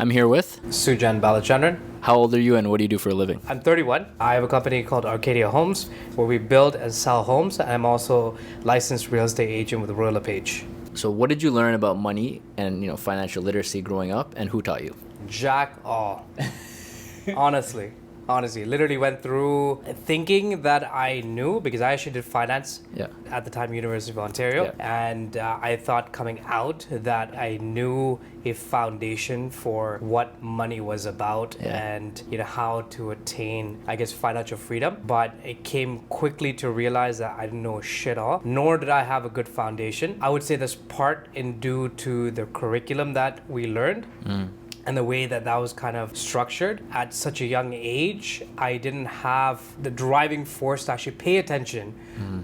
I'm here with Sujhan. How old are you and what do you do for a living? I'm 31. I have a company called Arcadia Homes where we build and sell homes. I'm also licensed real estate agent with Royal LePage. So what did you learn about money and financial literacy growing up, and who taught you? Jack all. Honestly, literally went through thinking that I knew because I actually did finance at the time, University of Ontario. And I thought coming out that I knew a foundation for what money was about and how to attain, I guess, financial freedom. But it came quickly to realize that I didn't know shit all, nor did I have a good foundation. I would say this part in due to the curriculum that we learned. And the way that was kind of structured at such a young age, I didn't have the driving force to actually pay attention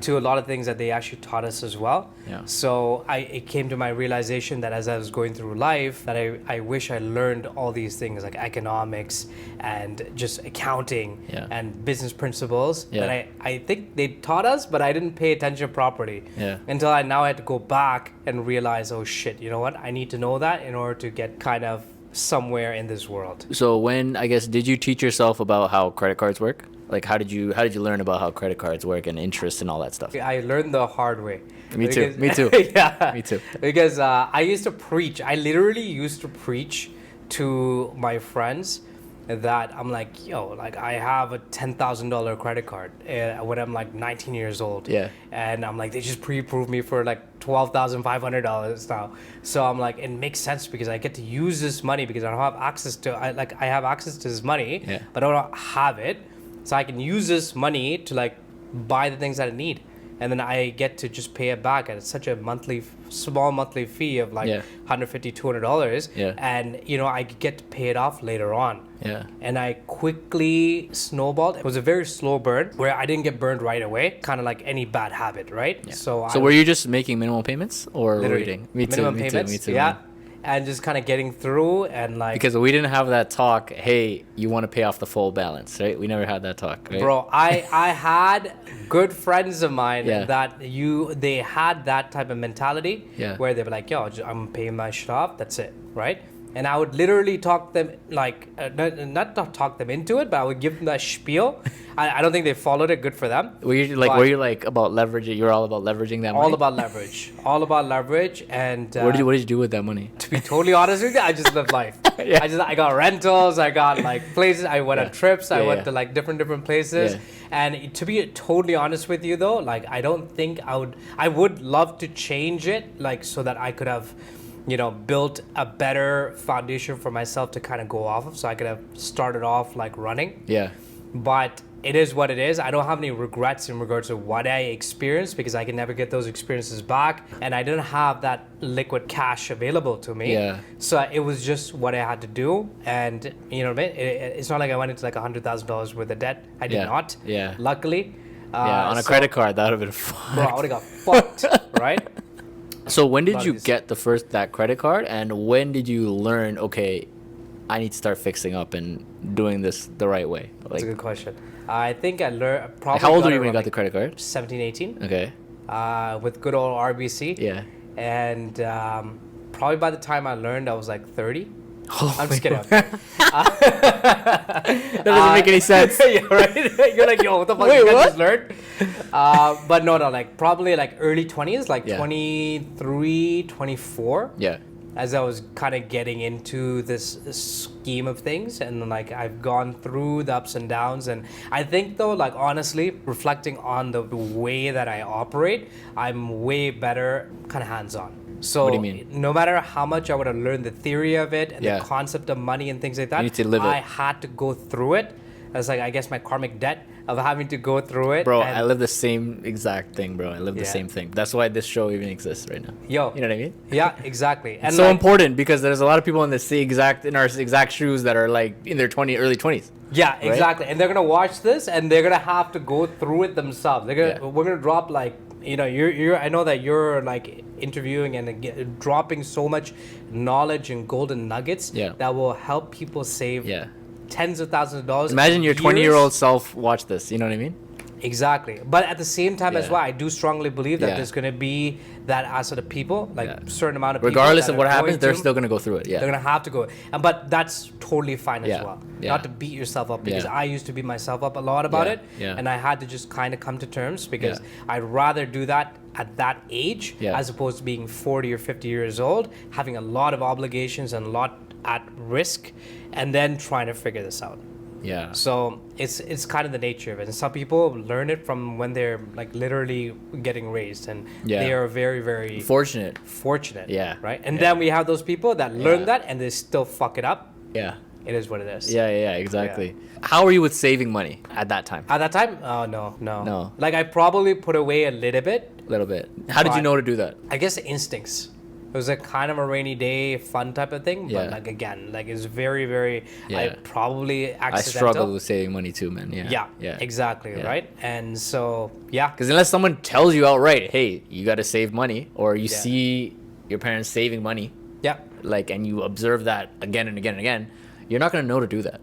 to a lot of things that they actually taught us as well. So it came to my realization that as I was going through life, that I wish I learned all these things like economics and just accounting and business principles that I think they taught us, but I didn't pay attention properly until I now had to go back and realize, oh shit, you know what? I need to know that in order to get kind of somewhere in this world. So did you teach yourself about how credit cards work? Like how did you learn about how credit cards work and interest and all that stuff? I learned the hard way. Me too. Yeah. Me too. Because I used to preach. I literally used to preach to my friends that I'm like, I have a $10,000 credit card when I'm like 19 years old. And I'm like, they just pre-approved me for like $12,500 now. So I'm like, it makes sense because I get to use this money because I don't have access to, I have access to this money, but I don't have it. So I can use this money to like buy the things that I need. And then I get to just pay it back at such a small monthly fee of like $150, $200. And, I get to pay it off later on. And I quickly snowballed. It was a very slow burn where I didn't get burned right away, kind of like any bad habit, right? So were you just making minimum payments or waiting? Me too. Yeah. And just kind of getting through and like... Because we didn't have that talk, hey, you want to pay off the full balance, right? We never had that talk, right? Bro, I had good friends of mine that they had that type of mentality where they were like, I'm paying my shit off, that's it, right? And I would literally talk them like, not talk them into it, but I would give them that spiel. I don't think they followed it. Good for them. Were you about leveraging? You were all about leveraging that money? All about leverage. And what did you do with that money? To be totally honest with you, I just lived life. I got rentals. I got like places. I went on trips. I went to like different places. And to be totally honest with you though, like I don't think I would love to change it like so that I could have built a better foundation for myself to kind of go off of, so I could have started off like running. But it is what it is. I don't have any regrets in regards to what I experienced because I can never get those experiences back, and I didn't have that liquid cash available to me. So it was just what I had to do, and it's not like I went into like $100,000 worth of debt. I did not. Luckily. On a credit card, that would have been fucked. Bro, I would have got fucked, right? So when did you get that credit card, and when did you learn, okay, I need to start fixing up and doing this the right way? That's a good question. I think I learned probably. How old were you when you got the credit card? 17, 18. Okay. With good old RBC. And probably by the time I learned, I was like 30. I'm just kidding. That doesn't make any sense. Right? You're like, yo, what the fuck did I just learn? But no, like probably like early 20s, like 23, 24. As I was kind of getting into this scheme of things, and like I've gone through the ups and downs, and I think though, like honestly, reflecting on the way that I operate, I'm way better kind of hands-on. So what do you mean? No matter how much I would have learned the theory of it and the concept of money and things like that, you need to live I had to go through it. That's like, I guess, my karmic debt of having to go through it. Bro, I live the same exact thing, bro. I live the same thing. That's why this show even exists right now. You know what I mean? Yeah, exactly. And it's so important because there's a lot of people in our exact shoes that are like in their early 20s. Yeah, exactly. Right? And they're gonna watch this and they're gonna have to go through it themselves. We're gonna drop like, you're I know that you're like interviewing and dropping so much knowledge and golden nuggets that will help people save tens of thousands of dollars. Imagine your 20-year-old self watch this. You know what I mean? Exactly. But at the same time as Yeah. well, I do strongly believe that Yeah. there's going to be that sort of people, like Yeah. certain amount of people. Regardless that of what are going happens, they're to- still gonna go through it. Yeah. They're going to have to go. But that's totally fine as Yeah. well. Yeah. Not to beat yourself up, because Yeah. I used to beat myself up a lot about Yeah. it. Yeah. And I had to just kind of come to terms, because Yeah. I'd rather do that at that age Yeah. as opposed to being 40 or 50 years old, having a lot of obligations and a lot at risk, and then trying to figure this out. Yeah. So it's kind of the nature of it. And some people learn it from when they're like literally getting raised, and Yeah. they are very, very Fortunate. fortunate. Yeah. Right. And Yeah. then we have those people that learn Yeah. that and they still fuck it up. Yeah. It is what it is. Yeah, exactly. How are you with saving money at that time? At that time, oh no. No. Like I probably put away a little bit. A little bit. How did you But- know to do that? I guess instincts. It was a kind of a rainy day fun type of thing, but Yeah. like again, like it's very, very. Yeah. I probably I accidental. struggle with saving money too, man. Yeah. Yeah. Exactly. Yeah. Right. And so yeah. Because unless someone tells you outright, hey, you got to save money, or you Yeah. see your parents saving money, Yeah. like, and you observe that again and again and again, you're not gonna know to do that.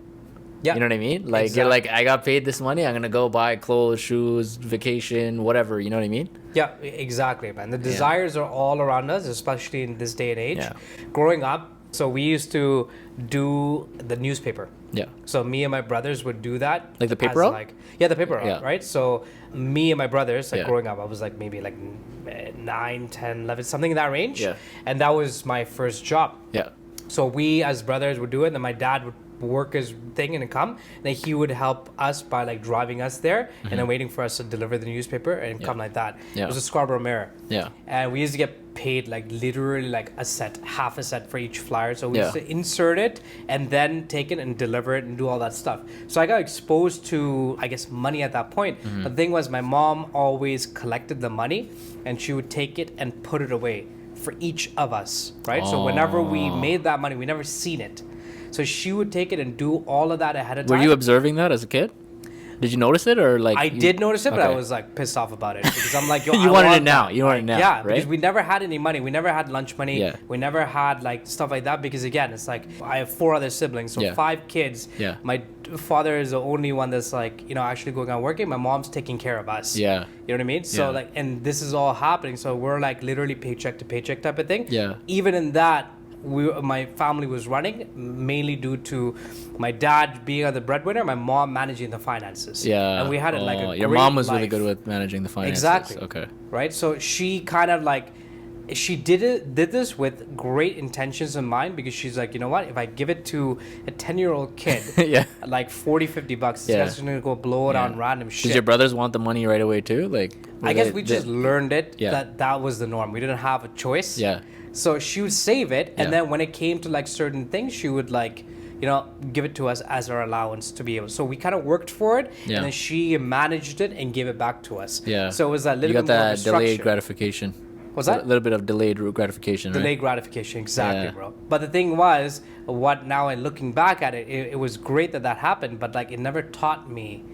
Yeah. You know what I mean? Like you're like, I got paid this money, I'm gonna go buy clothes, shoes, vacation, whatever. You know what I mean? Yeah, exactly, man. The desires are all around us, especially in this day and age. Yeah. Growing up, so we used to do the newspaper. Yeah. So me and my brothers would do that. Like the paper as route? Like, yeah, the paper route, Yeah. right? So me and my brothers, like Yeah. growing up, I was like maybe like 9, 10, 11, something in that range. Yeah. And that was my first job. Yeah. So we as brothers would do it, and then my dad would work his thing and come, and then he would help us by like driving us there and then waiting for us to deliver the newspaper and come like that. Yeah. It was a Scarborough Mirror. Yeah. And we used to get paid like literally like a set, half a set for each flyer. So we Yeah. used to insert it and then take it and deliver it and do all that stuff. So I got exposed to, I guess, money at that point. Mm-hmm. But the thing was, my mom always collected the money and she would take it and put it away for each of us, right? So whenever we made that money, we never seen it. So she would take it and do all of that ahead of time. Were you observing that as a kid? Did you notice it, or like I you- did notice it, but I Okay. was like pissed off about it because I'm like, yo, You I wanted want it now. that. You wanted it Like, now, yeah, right? because we never had any money. We never had lunch money. Yeah. We never had like stuff like that because again, it's like I have 4 other siblings, so Yeah. 5 kids. Yeah. My father is the only one that's like, you know, actually going out working. My mom's taking care of us. Yeah. You know what I mean? So Yeah. like, and this is all happening. So we're like literally paycheck to paycheck type of thing. Yeah. Even in that, my family was running mainly due to my dad being the breadwinner, my mom managing the finances. Yeah. And we had it like a your great mom was really life. good with managing the finances. Exactly. Okay. Right? So she kind of like she did this with great intentions in mind because she's like, you know what, if I give it to a 10-year-old kid Yeah. like 40-50 bucks, this Yeah. guy's gonna go blow it on random shit. Did your brothers want the money right away too? Like, I guess we just learned it Yeah. that was the norm. We didn't have a choice. Yeah. So she would save it, and Yeah. then when it came to like certain things, she would like, you know, give it to us as our allowance to be able. So we kind of worked for it, Yeah. and then she managed it and gave it back to us. Yeah. So it was a little You got bit more of a that delayed structure. gratification. What's A that? little bit of delayed gratification, right? Delayed gratification, exactly, Yeah. bro. But the thing was, what now and looking back at it, it was great that happened, but like it never taught me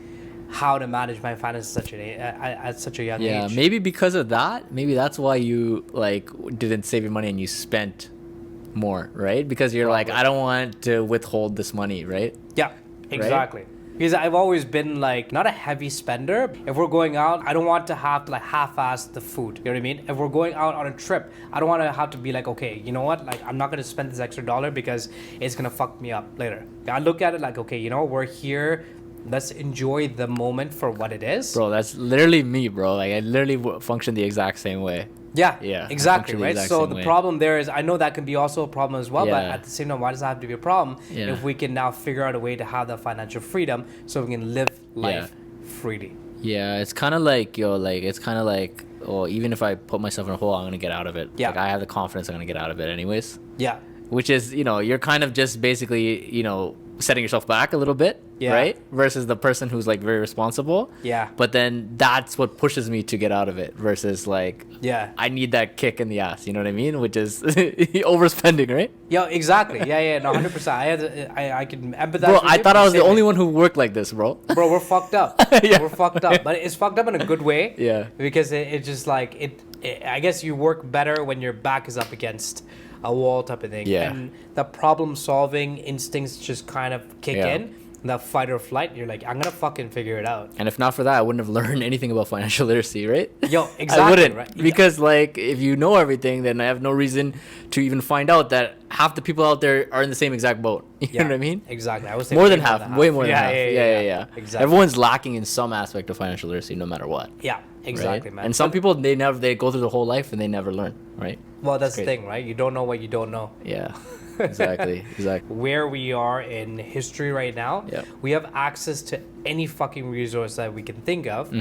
how to manage my finances at such a young Yeah, age. maybe because of that, maybe that's why you like didn't save your money and you spent more, right? Because you're like, I don't want to withhold this money, right? Yeah, exactly. Because I've always been like not a heavy spender. If we're going out, I don't want to have to like half-ass the food. You know what I mean? If we're going out on a trip, I don't want to have to be like, okay, you know what? Like I'm not gonna spend this extra dollar because it's gonna fuck me up later. I look at it like, okay, you know, we're here. Let's enjoy the moment for what it is. Bro, that's literally me, bro. Like I literally function the exact same way. Yeah, Yeah, I exactly, function the right? exact So same the way. problem there is, I know that can be also a problem as well, but Yeah. at the same time, why does that have to be a problem Yeah. if we can now figure out a way to have that financial freedom so we can live life freely? Yeah, it's kind of like, oh, even if I put myself in a hole, I'm gonna get out of it. Yeah. Like I have the confidence I'm gonna get out of it anyways. Yeah, Which is, you're kind of just basically, setting yourself back a little bit, Yeah. right? Versus the person who's like very responsible. yeah, But then that's what pushes me to get out of it versus like, yeah. I need that kick in the ass, you know what I mean? Which is overspending, right? Yeah, exactly. Yeah, no, 100%. I can empathize. Bro, with I you, thought I was the same only thing. one who worked like this, bro. Bro, we're fucked up. Yeah. We're fucked up, but it's fucked up in a good way. Yeah. Because it just like I guess you work better when your back is up against a wall type of thing. Yeah. And the problem solving instincts just kind of kick Yeah. in. that fight or flight, you're like, I'm gonna fucking figure it out. And if not for that, I wouldn't have learned anything about financial literacy, right? Yo, exactly. I wouldn't, right? because like if you know everything, then I have no reason to even find out that half the people out there are in the same exact boat. You know what I mean? Exactly. I would say more than half, way more than half. Yeah. Exactly. Everyone's lacking in some aspect of financial literacy, no matter what. Yeah, exactly, right? man. And some people they go through the whole life and they never learn, right? Well, that's the thing, right? You don't know what you don't know. Yeah. Exactly. Where we are in history right now, we have access to any fucking resource that we can think of.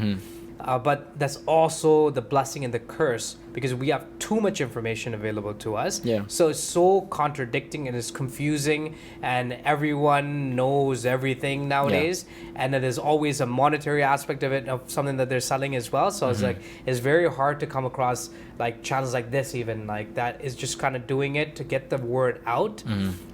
But that's also the blessing and the curse, because we have too much information available to us. Yeah. So it's so contradicting and it's confusing, and everyone knows everything nowadays. And then there's always a monetary aspect of it, of something that they're selling as well. So it's like, it's very hard to come across like channels like this, even like that is just kind of doing it to get the word out.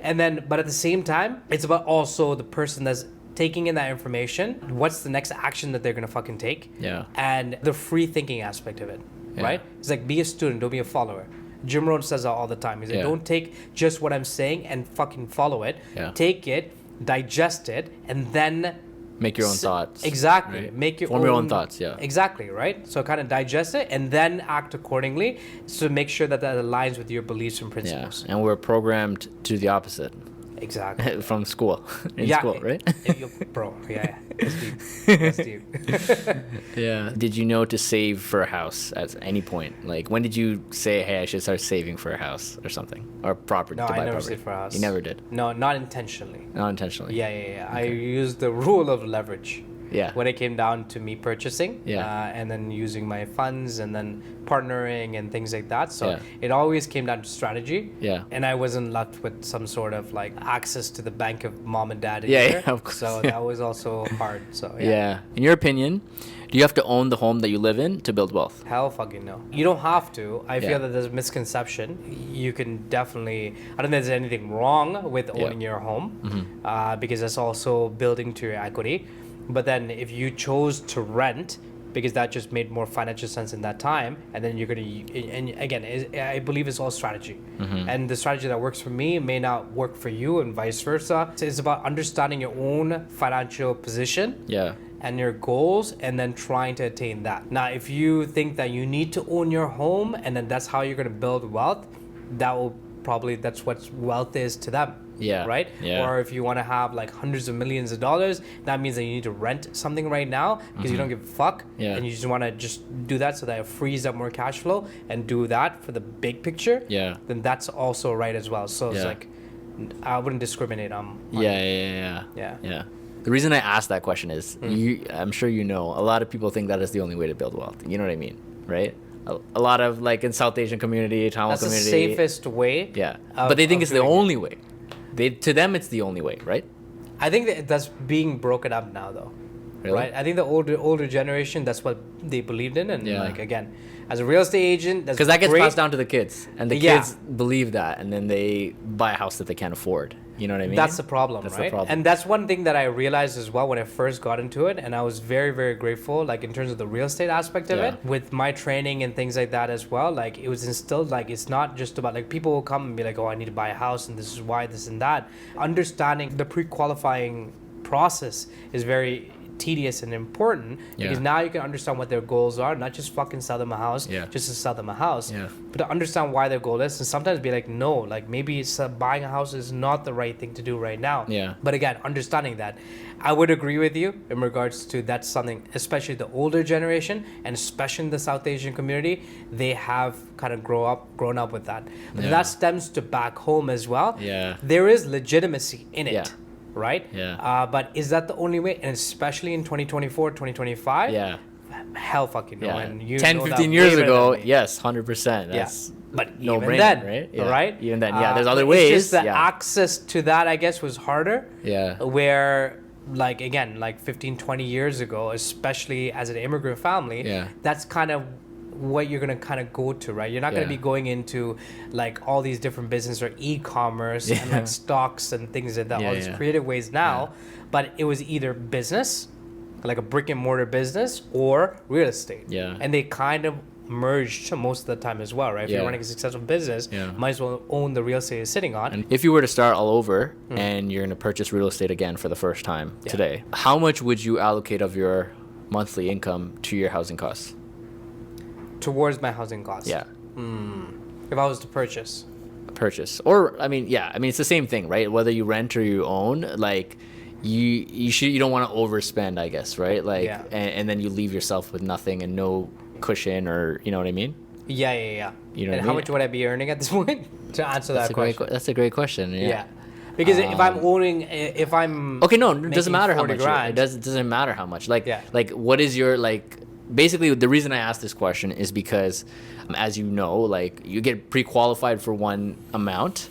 And then, but at the same time, it's about also the person that's taking in that information, what's the next action that they're gonna fucking take, and the free thinking aspect of it, right? It's like, be a student, don't be a follower. Jim Rohn says that all the time. He's like, don't take just what I'm saying and fucking follow it. Take it, digest it, and then make your own thoughts. Exactly. Right? Form your own thoughts. Exactly, right? So kind of digest it and then act accordingly, so make sure that that aligns with your beliefs and principles. And we're programmed to the opposite. Exactly. From school. School, right? Bro, That's deep. Yeah. Did you know to save for a house at any point? Like, when did you say, hey, I should start saving for a house or something? Or property, to buy property? No, I never saved for a house. You never did? No, not intentionally. Not intentionally? Yeah. Okay. I used the rule of leverage. Yeah. When it came down to me purchasing, and then using my funds and then partnering and things like that. So it always came down to strategy. Yeah. And I wasn't left with some sort of like access to the bank of mom and dad. Of course. So that was also hard. So In your opinion, do you have to own the home that you live in to build wealth? Hell fucking no. You don't have to. I feel that there's a misconception. You can definitely, I don't think there's anything wrong with owning your home, because that's also building to your equity. But then if you chose to rent, because that just made more financial sense in that time, and then you're going to, and again, I believe it's all strategy. And the strategy that works for me may not work for you, and vice versa. So it's about understanding your own financial position and your goals, and then trying to attain that. Now, if you think that you need to own your home and then that's how you're going to build wealth, that's what wealth is to them. Right? Or if you want to have like hundreds of millions of dollars, that means that you need to rent something right now because you don't give a fuck, and you just want to just do that so that it frees up more cash flow and do that for the big picture. Then that's also right as well. So it's like, I wouldn't discriminate on Yeah. The reason I asked that question is, I'm sure you know, a lot of people think that is the only way to build wealth. You know what I mean, right? A lot of like in South Asian community, Tamil community. That's the safest way. But they think it's the only way. To them, it's the only way, right? I think that's being broken up now, though. Really? Right? I think the older generation, that's what they believed in, and like again, as a real estate agent, that's because that gets passed down to the kids, and the kids believe that, and then they buy a house that they can't afford. You know what I mean? That's the problem, right? And that's one thing that I realized as well when I first got into it, and I was very, very grateful, like in terms of the real estate aspect of it, with my training and things like that as well. Like it was instilled, like it's not just about like people will come and be like, oh, I need to buy a house, and this is why, this and that. Understanding the pre-qualifying process is very tedious and important, because now you can understand what their goals are, not just fucking sell them a house just to sell them a house, but to understand why their goal is, and sometimes be like, no, like maybe it's buying a house is not the right thing to do right now. But again, understanding that, I would agree with you in regards to that's something, especially the older generation, and especially in the South Asian community, they have kind of grown up with that. But that stems to back home as well. There is legitimacy in it. Right? But is that the only way? And especially in 2024, 2025? Hell fucking no. And you 10, 15 years ago, yes, 100%. That's but no even brainer, then, right? Right? Even then, there's other ways. It's just the access to that, I guess, was harder. Where, like, again, like 15, 20 years ago, especially as an immigrant family, that's kind of what you're going to kind of go to, right? You're not going to be going into like all these different business or e-commerce and like stocks and things like that, all these creative ways now, but it was either business, like a brick and mortar business, or real estate. And they kind of merged most of the time as well, right? If you're running a successful business, might as well own the real estate you're sitting on. And if you were to start all over and you're going to purchase real estate again for the first time today, how much would you allocate of your monthly income to your housing costs? Towards my housing costs? Yeah. If I was to purchase. Or, I mean, it's the same thing, right? Whether you rent or you own, like, you don't want to overspend, I guess, right? Like, and then you leave yourself with nothing and no cushion, or you know what I mean? Yeah. You know, and how much would I be earning at this point to answer that question? That's a great question. Yeah. Because if I'm okay, no, it doesn't matter how much. It doesn't matter how much. Like what is your like? Basically, the reason I asked this question is because, as you know, like you get pre-qualified for one amount,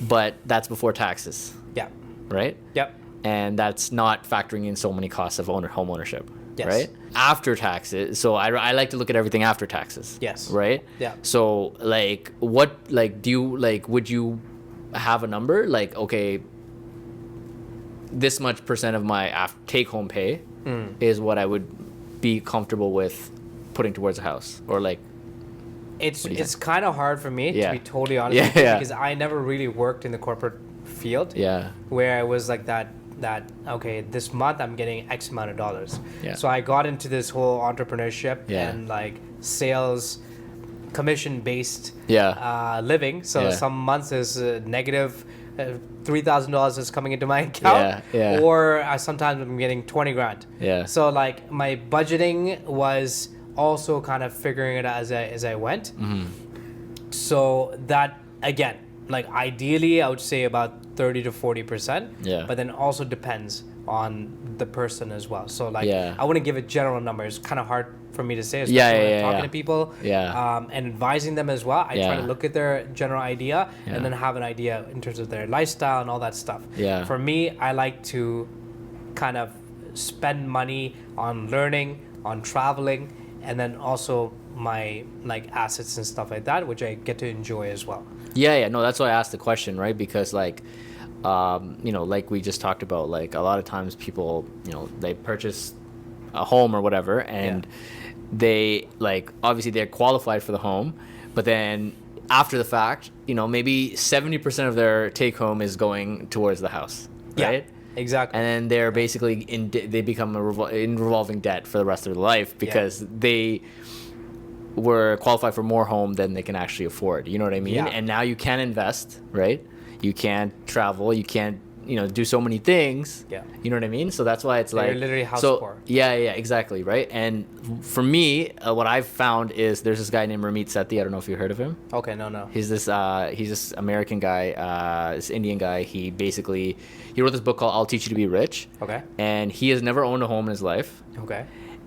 but that's before taxes. Yeah. Right. Yep. And that's not factoring in so many costs of home ownership. Yes. Right? After taxes, so I like to look at everything after taxes. Yes. Right? Yeah. So like what like do you like would you have a number like okay, this much percent of my take home pay is what I would be comfortable with putting towards a house, or like it's kind of hard for me to be totally honest with you, because I never really worked in the corporate field where I was like that okay, this month I'm getting X amount of dollars. So I got into this whole entrepreneurship and like sales commission based living. So some months is negative $3,000 is coming into my account, or sometimes I'm getting 20 grand. So like my budgeting was also kind of figuring it out as I went. So that again, like ideally I would say about 30 to 40%, but then also depends on the person as well. So like I wouldn't give a general number. It's kind of hard for me to say, especially when I'm talking to people and advising them as well. I try to look at their general idea and then have an idea in terms of their lifestyle and all that stuff. For me, I like to kind of spend money on learning, on traveling, and then also my like assets and stuff like that, which I get to enjoy as well. No, that's why I asked the question, right? Because like you know, like we just talked about, like a lot of times people, you know, they purchase a home or whatever, and they like obviously they're qualified for the home, but then after the fact, you know, maybe 70% of their take home is going towards the house, right? Exactly. And then they're basically they become in revolving debt for the rest of their life because they were qualified for more home than they can actually afford. You know what I mean? And now you can't invest, right? You can't travel. You can't, you know, do so many things. You know what I mean? So that's why it's like you're literally house poor. Exactly, right? And for me, what I've found is there's this guy named Ramit Sethi. I don't know if you heard of him. Okay, no. He's this American guy, this Indian guy. He wrote this book called I'll Teach You to Be Rich. Okay. And he has never owned a home in his life. Okay.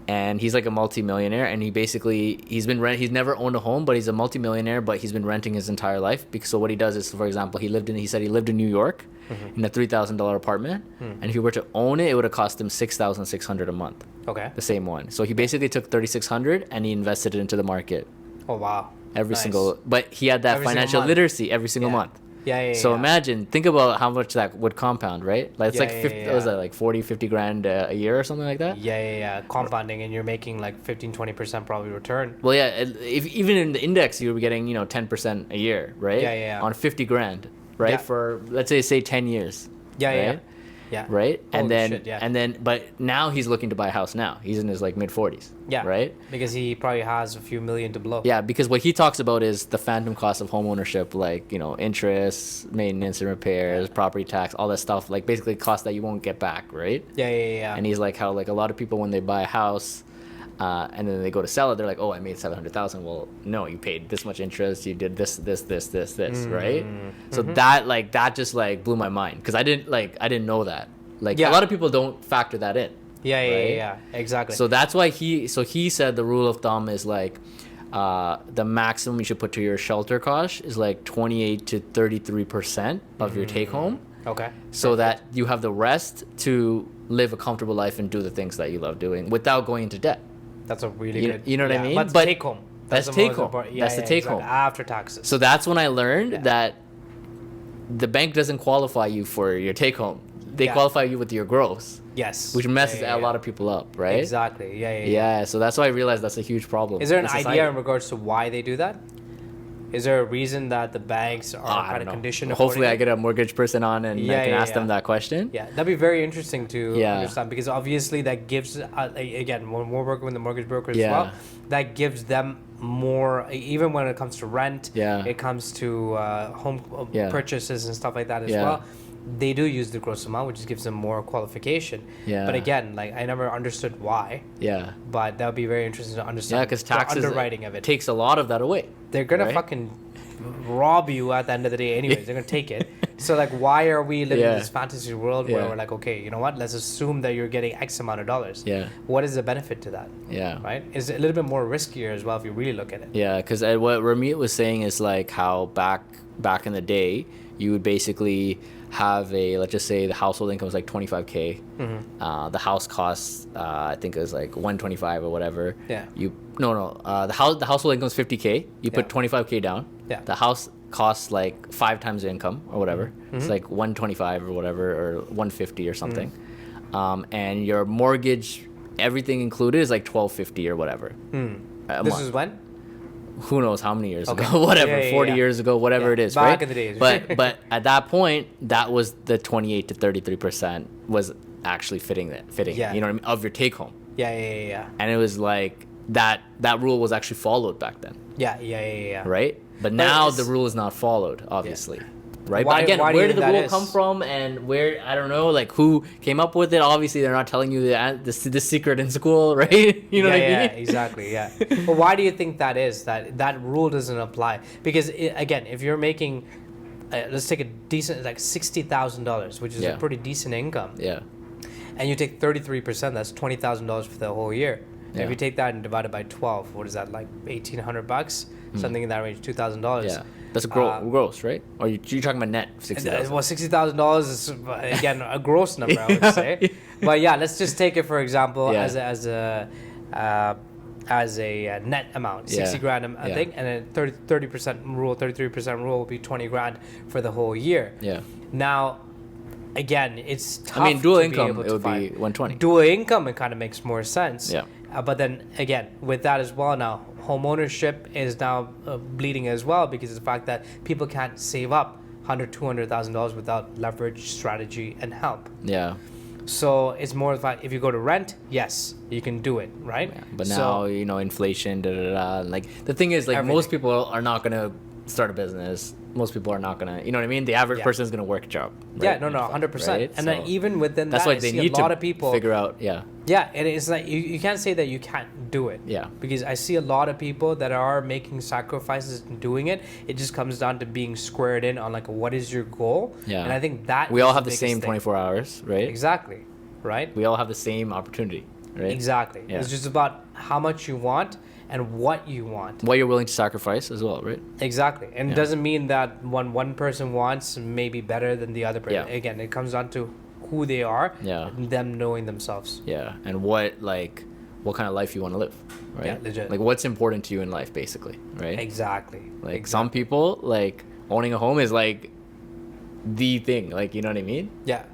And he's like a multi-millionaire, and he's never owned a home, but he's a multi-millionaire, but he's been renting his entire life. So what he does is, for example, he said he lived in New York in a $3,000 apartment, and if he were to own it, it would have cost him $6,600 a month. Okay. The same one. So he basically took $3,600 and he invested it into the market. Oh wow. But he had that financial literacy every single month. So imagine, think about how much that would compound, right? Like it's what was that, like 40, 50 grand a year or something like that? Compounding, and you're making like 15-20% probably return. Well, if even in the index you were getting, you know, 10% a year, right? On 50 grand, right? For let's say 10 years. Right? And then but now he's looking to buy a house now. He's in his like mid 40s. Right? Because he probably has a few million to blow. Because what he talks about is the phantom cost of home ownership, like, you know, interest, maintenance and repairs, property tax, all that stuff, like basically costs that you won't get back, right? And he's like how like a lot of people when they buy a house and then they go to sell it, they're like, oh, I made $700,000. Well, no, you paid this much interest, you did this, right? So that just like blew my mind, because I didn't know that. Like a lot of people don't factor that in. Exactly. So that's why he said the rule of thumb is like the maximum you should put to your shelter cost is like 28 to 33% of your take home. Okay. So that you have the rest to live a comfortable life and do the things that you love doing without going into debt. That's a really good. You know what I mean? But take home. That's take home. That's the take home after taxes. So that's when I learned that the bank doesn't qualify you for your take home. they qualify you with your gross. Yes. Which messes a lot of people up, right? Exactly. Yeah. So that's why I realized that's a huge problem. Is there an idea in regards to why they do that? Is there a reason that the banks are kind of conditioned? Hopefully, I get a mortgage person on and I can ask them that question. Yeah, that'd be very interesting to understand, because obviously that gives, again, when we're working with the mortgage broker as well, that gives them more, even when it comes to rent, it comes to home purchases and stuff like that as well. They do use the gross amount, which gives them more qualification. But again, like, I never understood why. But that would be very interesting to understand. Because taxes, the underwriting of it takes a lot of that away. They're gonna fucking rob you at the end of the day anyways. They're gonna take it. So like, why are we living in this fantasy world where we're like, okay, you know what, let's assume that you're getting X amount of dollars. What is the benefit to that? Right? It's a little bit more riskier as well if you really look at it. Because what Ramit was saying is like how back in the day, you would basically have let's just say the household income was like 25K. The house costs, I think it was like 125 or whatever. The household income is 50K. You put 25K down. The house costs like 5 times the income or whatever. It's like 125 or whatever, or 150 or something. And your mortgage, everything included, is like 1250 or whatever. This is when? Who knows how many years ago, whatever, 40 years ago, whatever it is, back right? in the days. But at that point, that was the 28 to 33% was actually fitting, you know what I mean, of your take home. And it was like that rule was actually followed back then. Right? But now the rule is not followed, obviously. Right? But again, where did the rule come from, and where, I don't know, like, who came up with it? Obviously, they're not telling you the secret in school, right? You know what I mean? Exactly, But why do you think that is, that rule doesn't apply? Because, again, if you're making, let's take a decent, like $60,000, which is a pretty decent income. And you take 33%, that's $20,000 for the whole year. And if you take that and divide it by 12, what is that, like $1,800? Something in that range, $2,000. That's gross, right? Or you're talking about net $60,000? Well, $60,000 is, again, a gross number, I would say. But let's just take it, for example, as a net amount, 60 grand, I think, and then 30% rule, 33% rule will be 20 grand for the whole year. Now, again, it's tough. I mean, dual income, it would be 120. Dual income, it kind of makes more sense. But then again, with that as well, now home ownership is now bleeding as well, because of the fact that people can't save up $100,000-$200,000 without leverage, strategy, and help. So it's more like, if you go to rent, yes, you can do it, right? But now, you know, inflation, like, the thing is, like, everything. Most people are not gonna start a business. Most people are not gonna, you know what I mean? The average person is gonna work a job. Right? 100%. Right? And then even within that's that, why they need a lot to of people figure out. And it's like, you can't say that you can't do it. Because I see a lot of people that are making sacrifices and doing it. It just comes down to being squared in on, like, what is your goal? And I think that we all have the same 24 hours, right? Exactly. Right? We all have the same opportunity, right? Exactly. It's just about how much you want and what you want. What you're willing to sacrifice as well, right? Exactly. And it doesn't mean that one person wants may be better than the other person. Again, it comes down to who they are and them knowing themselves. And what kind of life you want to live, right? Legit. Like, what's important to you in life, basically, right? Exactly. Like, some people, like, owning a home is like the thing, like, you know what I mean?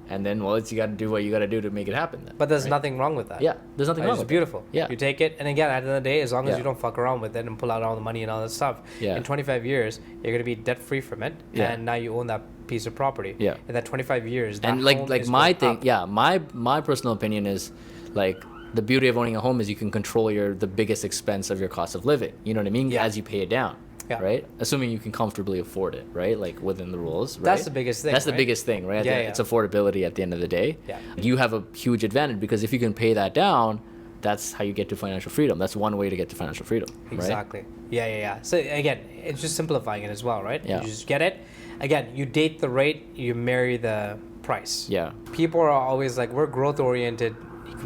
And then, well, you got to do what you got to do to make it happen then. But there's nothing wrong with that. There's nothing wrong with it. It's beautiful. You take it, and again, at the end of the day, as long as you don't fuck around with it and pull out all the money and all that stuff, in 25 years, you're going to be debt-free from it, and now you own that piece of property. In that 25 years, that and like my thing, my personal opinion is, like, the beauty of owning a home is you can control the biggest expense of your cost of living. You know what I mean? As you pay it down. Right? Assuming you can comfortably afford it, right? Like, within the rules, right? That's the biggest thing. That's the biggest thing, right? It's affordability at the end of the day. You have a huge advantage, because if you can pay that down, that's how you get to financial freedom. That's one way to get to financial freedom. Exactly. Right? So again, it's just simplifying it as well, right? You just get it. Again, you date the rate, you marry the price. People are always like, we're growth oriented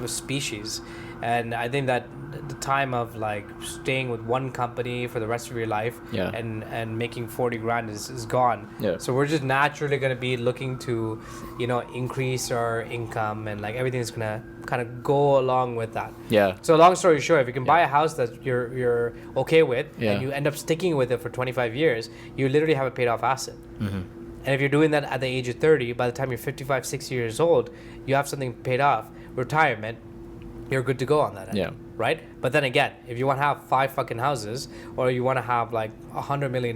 species. And I think that the time of, like, staying with one company for the rest of your life and making 40 grand is gone. So we're just naturally going to be looking to, you know, increase our income, and, like, everything is going to kind of go along with that. So long story short, if you can buy a house that you're okay with and you end up sticking with it for 25 years, you literally have a paid off asset. And if you're doing that at the age of 30, by the time you're 55, 60 years old, you have something paid off, retirement, you're good to go on that end. Yeah. Right? But then again, if you want to have 5 fucking houses, or you want to have like $100 million,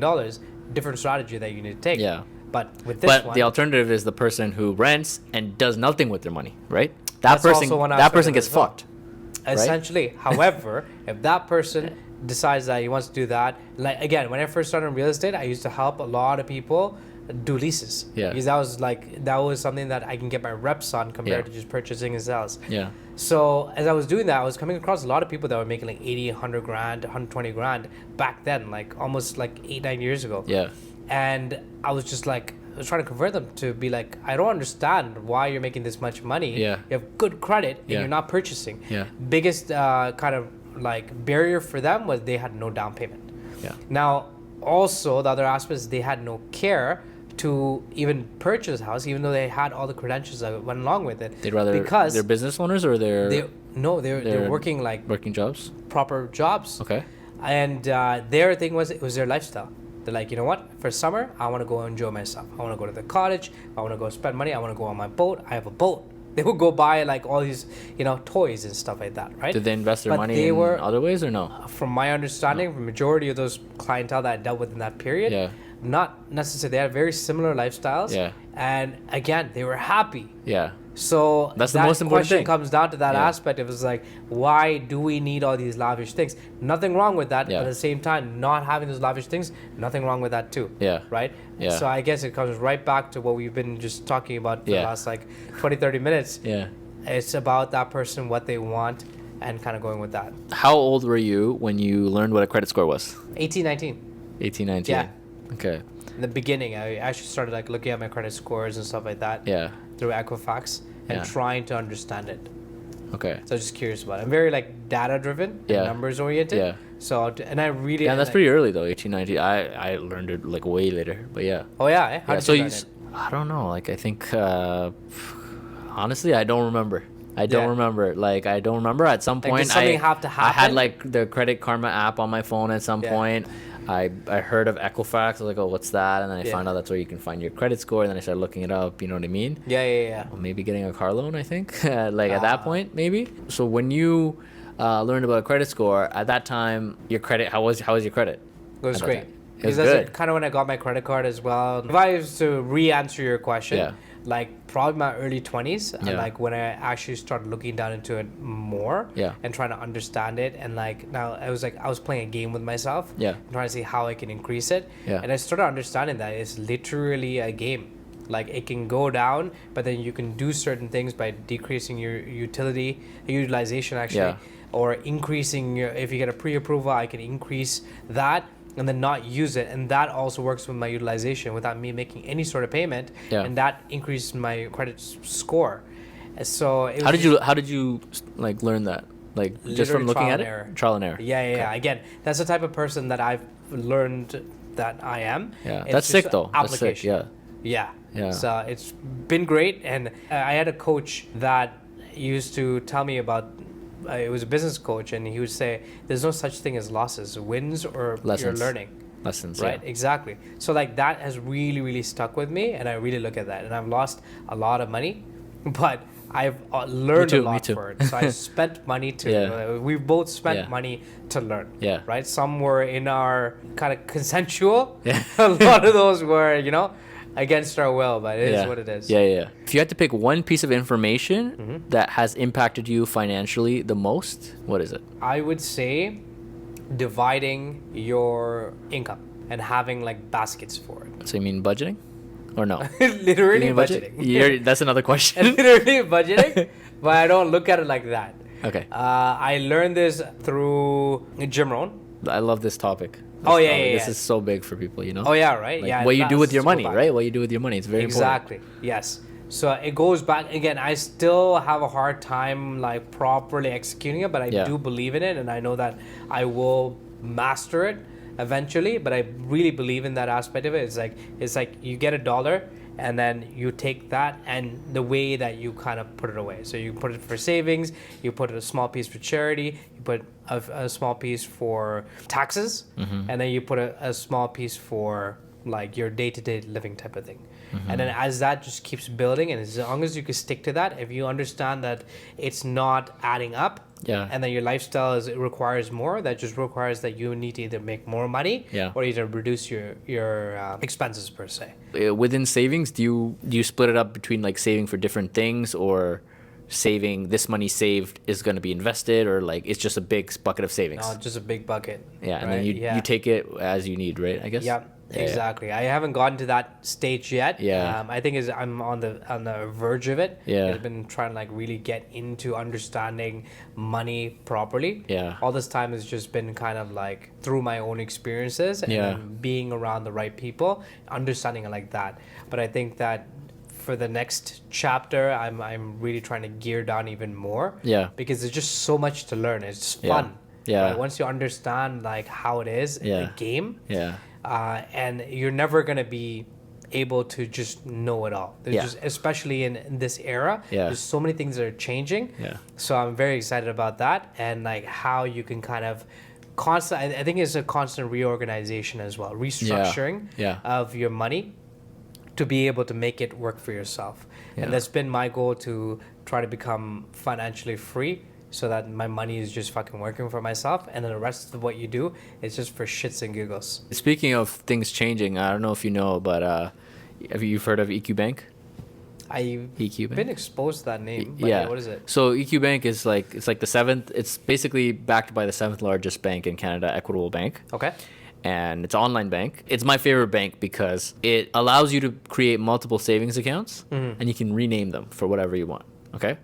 different strategy that you need to take. Yeah. But with this one, the alternative is the person who rents and does nothing with their money, right? That's also one that aspect person of it gets as well. fucked. Essentially. However, if that person decides that he wants to do that, like again, when I first started in real estate, I used to help a lot of people do leases. Yeah. Because that was something that I can get my reps on compared to just purchasing and sales. Yeah. So as I was doing that, I was coming across a lot of people that were making like 80, 100 grand, 120 grand back then, like almost like 8-9 years ago. Yeah. And I was just like, I was trying to convert them to be like, I don't understand why you're making this much money. Yeah. You have good credit and Yeah. you're not purchasing. Yeah. Biggest kind of like barrier for them was they had no down payment. Yeah. Now, also the other aspect is they had no care to even purchase a house, even though they had all the credentials that went along with it. They'd rather because they're business owners or they're working like working jobs. proper jobs. Okay. And their thing was, it was their lifestyle. They're like, you know what? For summer, I want to go enjoy myself. I want to go to the cottage. I want to go spend money. I want to go on my boat. I have a boat. They would go buy like all these, toys and stuff like that, right? Did they invest their But money they in were- other ways or no? From my understanding, the majority of those clientele that I dealt with in that period, Yeah. not necessarily. They had very similar lifestyles. Yeah. And again, they were happy. Yeah. So That's the that most important question thing. comes down to that Yeah. aspect. It was like, why do we need all these lavish things? Nothing wrong with that. Yeah. But at the same time, not having those lavish things, nothing wrong with that too. Yeah. Right? Yeah. So I guess it comes right back to what we've been just talking about for the Yeah. last like 20, 30 minutes. Yeah. It's about that person, what they want, and kind of going with that. How old were you when you learned what a credit score was? 18, 19. 18, 19. Yeah. Okay. In the beginning, I actually started like looking at my credit scores and stuff like that Yeah. through Equifax and Yeah. trying to understand it. Okay. So I was just curious about it. I'm very like data driven, Yeah. numbers oriented. Yeah. So and I really Yeah, that's pretty early though. 18, 19. I learned it like way later, but yeah. Oh yeah, eh? How Yeah, did so you you, learn it? I don't know. Like I think, honestly, I don't remember. I don't Yeah. remember. Like I don't remember. At some Like, point, did something have to I had happen? like the Credit Karma app on my phone at some Yeah. point. I heard of Equifax. I was like, oh, what's that? And then I Yeah. found out that's where you can find your credit score. And then I started looking it up. You know what I mean? Yeah. Well, maybe getting a car loan. I think like at that Ah. point, maybe. So when you learned about a credit score at that time, your credit how was your credit? It was at that great. time? It Because was that's good. kind of when I got my credit card as well. If I was to re-answer your question, Yeah. like probably my early 20s, Yeah. and like when I actually started looking down into it more Yeah. and trying to understand it, and like now I was playing a game with myself, Yeah. and trying to see how I can increase it, Yeah. and I started understanding that it's literally a game. Like it can go down, but then you can do certain things by decreasing your utilization actually, Yeah. or increasing your. If you get a pre-approval, I can increase that and then not use it, and that also works with my utilization without me making any sort of payment, Yeah. and that increases my credit score. And so it was How did you like learn that? Like just Literally from looking trial at and it? error. Trial and error. Yeah. Again, that's the type of person that I've learned that I am. Yeah. It's That's just sick though. That's sick. application. Yeah. Yeah. Yeah. So it's been great, and I had a coach that used to tell me about. It was a business coach, and he would say, "There's no such thing as losses, wins or Lessons. you're learning." Lessons. Right, Yeah. exactly. So like that has really stuck with me, and I really look at that. And I've lost a lot of money, but I've learned too, a me lot too. for it. So I spent money to. Yeah. We've both spent Yeah. money to learn. Yeah. Right. Some were in our kind of consensual. Yeah. A lot of those were, against our will, but it is Yeah. what it is. Yeah. If you had to pick one piece of information Mm-hmm. that has impacted you financially the most, what is it? I would say dividing your income and having like baskets for it. So you mean budgeting, or no? Literally You mean budget? budgeting. That's another question. Literally budgeting, but I don't look at it like that. Okay. I learned this through Jim Rohn. I love this topic. Oh, This yeah, topic. yeah, This yeah. is so big for people, you know? Oh yeah, right. Like, Yeah. what you do with your money, back. right? What you do with your money. It's very Exactly. Yes. So it goes back again. I still have a hard time like properly executing it, but I Yeah. do believe in it, and I know that I will master it eventually. But I really believe in that aspect of it. It's like you get $1, and then you take that and the way that you kind of put it away. So you put it for savings, you put a small piece for charity, you put a small piece for taxes, Mm-hmm. and then you put a small piece for like your day-to-day living type of thing. And then as that just keeps building, and as long as you can stick to that, if you understand that it's not adding up, and then your lifestyle it requires more, that just requires that you need to either make more money or either reduce your expenses per se. Within savings, do you split it up between like saving for different things, or saving this money saved is going to be invested, or like it's just a big bucket of savings? No, just a big bucket. And then you take it as you need, right? I guess. Exactly. I haven't gotten to that stage yet. I think I'm on the verge of it. I've been trying to like really get into understanding money properly. All this time has just been kind of like through my own experiences and then being around the right people, understanding it like that. But I think that for the next chapter, I'm really trying to gear down even more. Because there's just so much to learn. It's just fun. Right? Once you understand like how it is the game. And you're never gonna be able to just know it all. There's just, especially in this era, there's so many things that are changing. So I'm very excited about that, and like how you can kind of I think it's a constant reorganization as well, restructuring of your money to be able to make it work for yourself. And that's been my goal, to try to become financially free, so that my money is just fucking working for myself, and then the rest of what you do is just for shits and giggles. Speaking of things changing, I don't know if you know, but have you heard of EQ Bank? I've been exposed to that name. What is it? So EQ Bank is like, it's like the seventh. It's basically backed by the seventh largest bank in Canada, Equitable Bank. Okay. And it's an online bank. It's my favorite bank because it allows you to create multiple savings accounts, and you can rename them for whatever you want. Okay.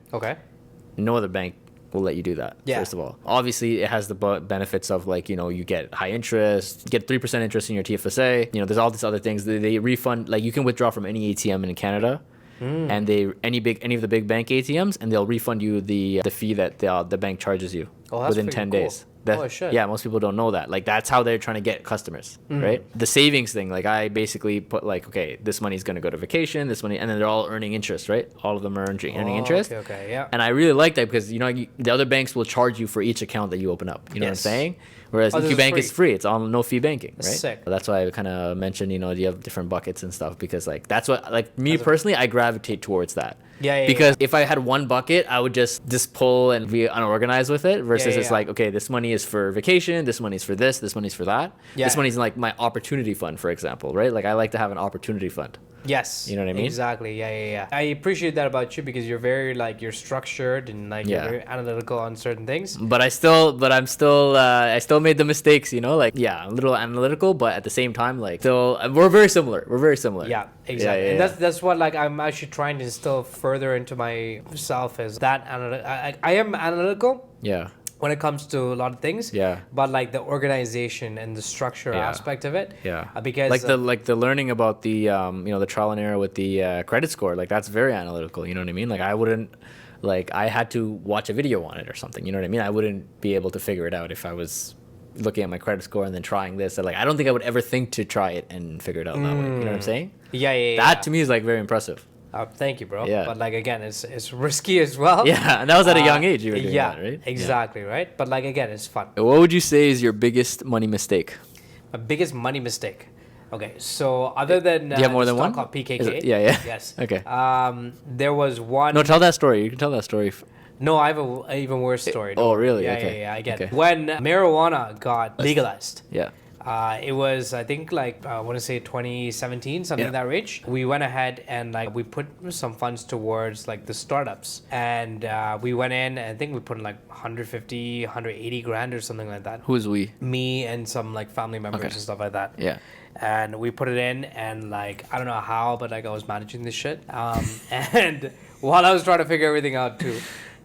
No other bank will let you do that. First of all, obviously it has the benefits of like, you get high interest, you get 3% interest in your TFSA. There's all these other things. They refund, like you can withdraw from any ATM in Canada, and any of the big bank ATMs, and they'll refund you the fee that the bank charges you within 10 days. Most people don't know that. Like that's how they're trying to get customers, right? The savings thing, like I basically put like, okay, this money is going to go to vacation, this money, and then they're all earning interest, right? All of them are earning interest. And I really like that because the other banks will charge you for each account that you open up. You know what I'm saying? Whereas EQ Bank is free. It's on no fee banking, right? Sick. That's why I kind of mentioned, you have different buckets and stuff, because like that's what, like me personally, I gravitate towards that. Because if I had one bucket, I would just pull and be unorganized with it, versus it's like, okay, this money is for vacation, this money is for this money is for that. This money is like my opportunity fund, for example, right? Like I like to have an opportunity fund. Yes. You know what I mean? Exactly. I appreciate that about you, because you're very like, you're structured and like you're very analytical on certain things. But I still made the mistakes, like, I'm a little analytical, but at the same time, like, still, we're very similar. Yeah, exactly. And that's what like I'm actually trying to instill further into myself, is that I am analytical. When it comes to a lot of things, but like the organization and the structure aspect of it, because like the learning about the the trial and error with the credit score, like that's very analytical. You know what I mean? Like I wouldn't, like I had to watch a video on it or something. You know what I mean? I wouldn't be able to figure it out if I was looking at my credit score and then trying this. Like I don't think I would ever think to try it and figure it out that way. You know what I'm saying? That to me is like very impressive. Thank you, bro. But like again, it's risky as well. And that was at a young age you were doing that, right? Exactly, right? But like again, it's fun. What would you say is your biggest money mistake? My biggest money mistake. Okay, so other than do you have more than one? Called PKK. Yes. Okay. There was one. No, tell that story. You can tell that story. No, I have an even worse story. Oh, really? Yeah, I get it. When marijuana got legalized. It was, I think, like, I want to say 2017, something that range. We went ahead and, like, we put some funds towards, like, the startups. And we went in, and I think we put in, like, 150, 180 grand or something like that. Who's we? Me and some, like, family members and stuff like that. And we put it in, and, like, I don't know how, but, like, I was managing this shit. And while I was trying to figure everything out, too.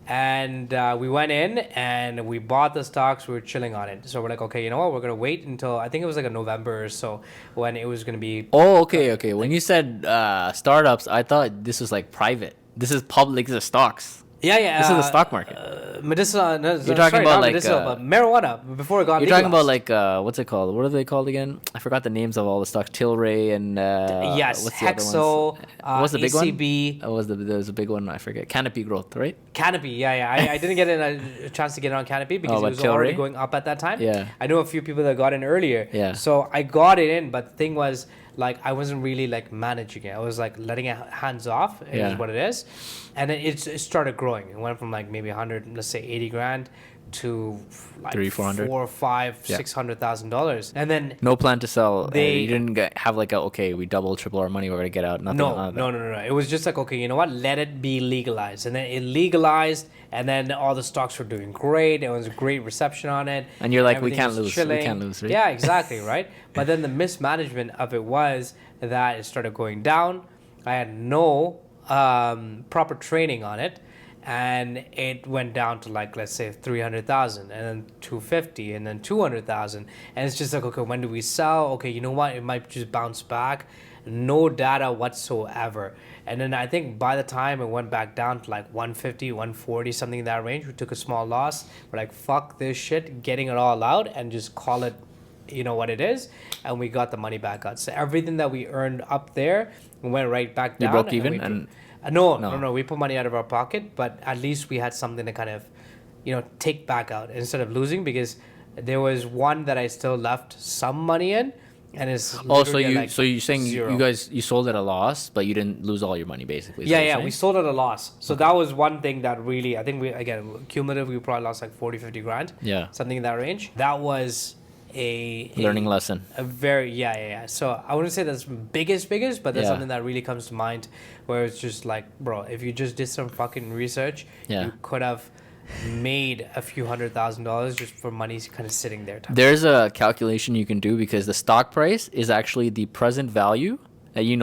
And we went in and we bought the stocks. We were chilling on it. So we're like, okay, you know what? We're going to wait until, I think it was like a November or so, when it was going to be. Oh, okay. When you said startups, I thought this was like private. This is public. This is stocks. This is the stock market. Medicinal. No, you're talking about like but marijuana before it got You're legalized. talking about like what's it called? What are they called again? I forgot the names of all the stocks. Tilray and yes, what's the Hexo. What's the big ECB. one? There was a big one. I forget. Canopy Growth, right? Canopy. I didn't get a chance to get on Canopy because it was already going up at that time. I know a few people that got in earlier. So I got it in, but the thing was, like I wasn't really like managing it. I was like letting it hands off is what it is. And then it started growing. It went from like maybe 100, let's say 80 grand to like 300-400 4, 5, $600,000. And then no plan to sell. You didn't have like okay, we double, triple our money, we're gonna get out. Nothing. No. It was just like, okay, you know what? Let it be legalized. And then it legalized, and then all the stocks were doing great. It was a great reception on it. And you're like, we can't lose. Chilling. We can't lose, right? Yeah, exactly, right? But then the mismanagement of it was that it started going down. I had no proper training on it. And it went down to like, let's say 300,000, and then 250, and then 200,000. And it's just like, okay, when do we sell? Okay, you know what? It might just bounce back. No data whatsoever. And then I think by the time it went back down to like 150, 140, something in that range, we took a small loss. We're like, fuck this shit, getting it all out and just call it, you know what it is. And we got the money back out. So everything that we earned up there went right back down. You broke even? No. We put money out of our pocket, but at least we had something to kind of, take back out instead of losing, because there was one that I still left some money in, and it's so you're saying zero. you sold at a loss, but you didn't lose all your money basically. We sold at a loss. So that was one thing that really, I think cumulatively we probably lost like 40, 50 grand. Yeah. Something in that range. That was a learning lesson. A very So I wouldn't say that's biggest, but that's something that really comes to mind, where it's just like, bro, if you just did some fucking research, you could have made a few $100,000 just for money kind of sitting there. There's a calculation you can do, because the stock price is actually the present value. You should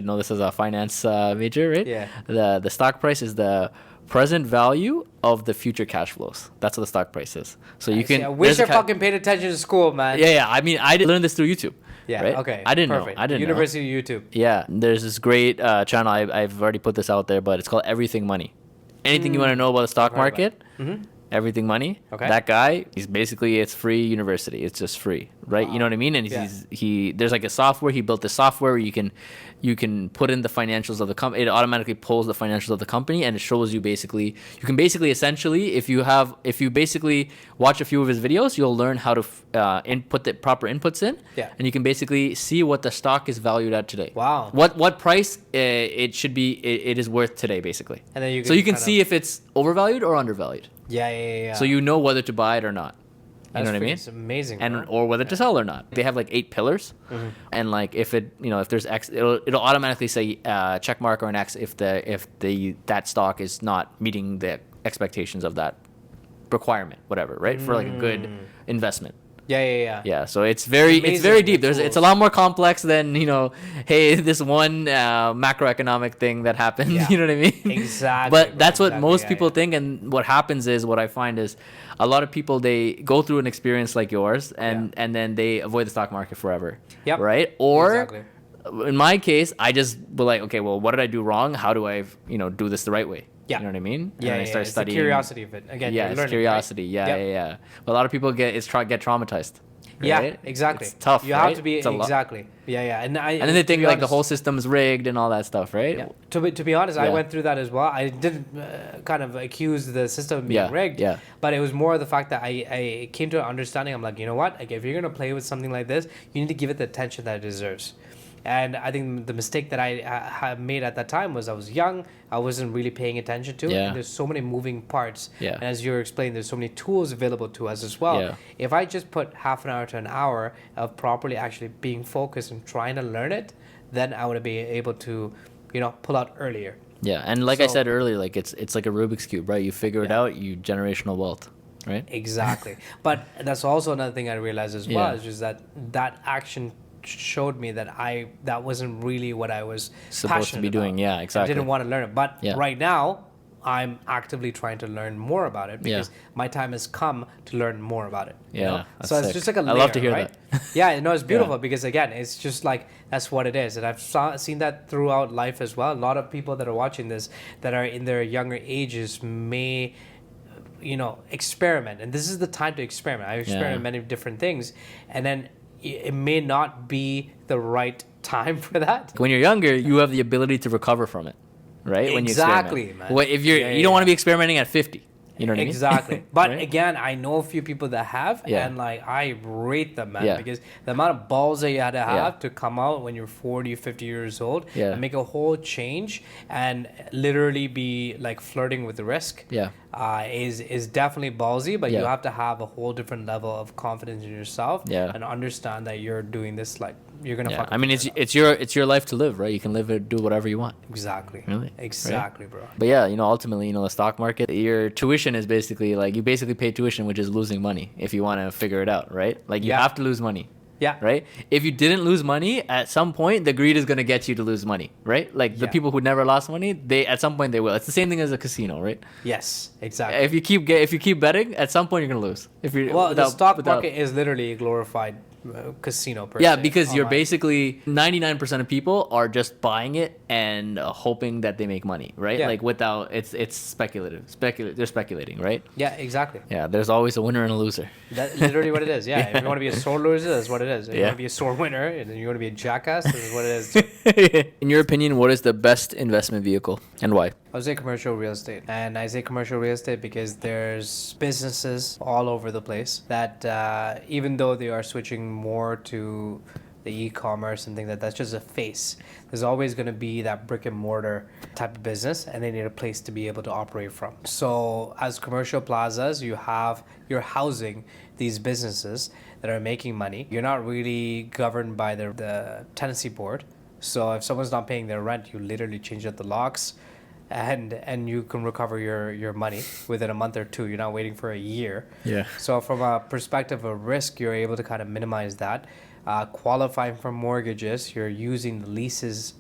know this as a finance major, right? Yeah. The stock price is the present value of the future cash flows. That's what the stock price is. So you can. I wish I fucking paid attention to school, man. Yeah. I mean, I learned this through YouTube. Yeah. Right? Okay. I didn't Perfect. know. I didn't University know. of YouTube. Yeah. There's this great channel. I've already put this out there, but it's called Everything Money. Anything you want to know about the stock market, Everything Money. Okay. That guy, it's free university. It's just free, right? Wow. You know what I mean? And there's like a software. He built a software where you can put in the financials of the company. It automatically pulls the financials of the company, and it shows you basically. You can basically essentially, if you basically watch a few of his videos, you'll learn how to input the proper inputs in. Yeah. And you can basically see what the stock is valued at today. Wow. What price it should be it is worth today, basically. And then you can see if it's overvalued or undervalued. Yeah. So you know whether to buy it or not. You know what I mean? It's amazing. Or whether to sell or not. They have like 8 pillars, and like if there's X, it'll automatically say check mark or an X if that stock is not meeting the expectations of that requirement, whatever, right? For like a good investment. Yeah. So it's very deep. It's a lot more complex than hey, this one macroeconomic thing that happened. Yeah. You know what I mean? Exactly. But that's what most people think, and what happens is, what I find is, a lot of people, they go through an experience like yours, and then they avoid the stock market forever. Yep. Right? Or exactly. In my case, I just was like, okay, well, what did I do wrong? How do I do this the right way? Yeah. You know what I mean? Yeah, and I start studying. The curiosity of it. Again, yeah, it's curiosity. Right? Yeah. But a lot of people get traumatized. Right? Yeah, exactly. It's tough. You have to be exactly. Yeah. And then they think like the whole system's rigged and all that stuff, right? Yeah. To be honest, I went through that as well. I didn't kind of accuse the system of being rigged. Yeah. But it was more the fact that I came to an understanding. I'm like, you know what? Like, if you're gonna play with something like this, you need to give it the attention that it deserves. And I think the mistake that I made at that time was I was young. I wasn't really paying attention to it. And there's so many moving parts. Yeah. And as you were explaining, there's so many tools available to us as well. Yeah. If I just put half an hour to an hour of properly actually being focused and trying to learn it, then I would be able to, pull out earlier. Yeah. And like I said earlier, like it's like a Rubik's Cube, right? You figure it out, you generational wealth. Right? Exactly. But that's also another thing I realized as well, is just that action showed me that that wasn't really what I was supposed to be doing. About. Yeah, exactly. I didn't want to learn it, but right now I'm actively trying to learn more about it, because my time has come to learn more about it. Yeah, so it's just like a layer, I love to hear right? that. Yeah, it's beautiful because again, it's just like that's what it is, and I've seen that throughout life as well. A lot of people that are watching this that are in their younger ages may experiment, and this is the time to experiment. I experiment many different things, and then it may not be the right time for that. When you're younger, you have the ability to recover from it, right? Exactly, when you man. If you don't want to be experimenting at 50, You know what exactly. I mean? But Right? again, I know a few people that have, Yeah. and like I rate them, man, Yeah. because the amount of balls that you had to have Yeah. to come out when you're 40, 50 years old Yeah. and make a whole change and literally be like flirting with the risk. Yeah. Is definitely ballsy, but you Yeah. have to have a whole different level of confidence in yourself Yeah. and understand that you're doing this like you're gonna Yeah. fucking I mean, figure it's your life to live, right? You can live it, do whatever you want. exactly. Really? Right? Exactly, bro. But yeah, ultimately, the stock market, your tuition is basically like you basically pay tuition, which is losing money if you want to figure it out, right? Like you have to lose money. Yeah. Right? If you didn't lose money, at some point the greed is gonna get you to lose money, right? Like the people who never lost money, they at some point they will. It's the same thing as a casino, right? Yes, exactly. If you keep betting, at some point you're gonna lose. If you The stock market is literally a glorified casino per yeah, se, because you're online. basically 99% of people are just buying it and hoping that they make money, right? Yeah. Like without it's speculative. They're speculating, right? Yeah, exactly. Yeah, there's always a winner and a loser. That's literally what it is. Yeah. If you want to be a sore loser, that's what it is. If you Yeah. want to be a sore winner, and then you want to be a jackass, this is what it is. In your opinion, what is the best investment vehicle and why? I would say commercial real estate. And I say commercial real estate because there's businesses all over the place that even though they are switching more to the e-commerce and things like that, that's just a face. There's always going to be that brick and mortar type of business, and they need a place to be able to operate from. So as commercial plazas, you're housing these businesses that are making money. You're not really governed by the tenancy board. So if someone's not paying their rent, you literally change out the locks and you can recover your money within a month or two. You're not waiting for a year. Yeah. So from a perspective of risk, you're able to kind of minimize that. Qualifying for mortgages, you're using the leases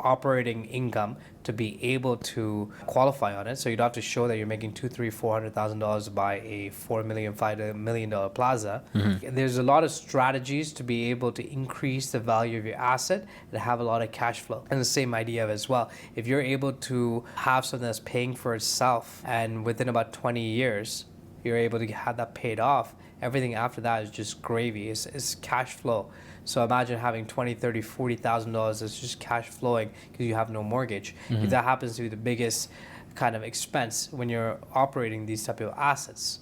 operating income to be able to qualify on it. So you don't have to show that you're making $200,000, $300,000 to buy a $4 million, $5 million plaza. Mm-hmm. There's a lot of strategies to be able to increase the value of your asset and have a lot of cash flow. And the same idea as well. If you're able to have something that's paying for itself and within about 20 years, you're able to have that paid off, everything after that is just gravy. It's cash flow. So imagine having $20,000, $30,000, $40,000 that's just cash flowing because you have no mortgage. Mm-hmm. If that happens to be the biggest kind of expense when you're operating these type of assets.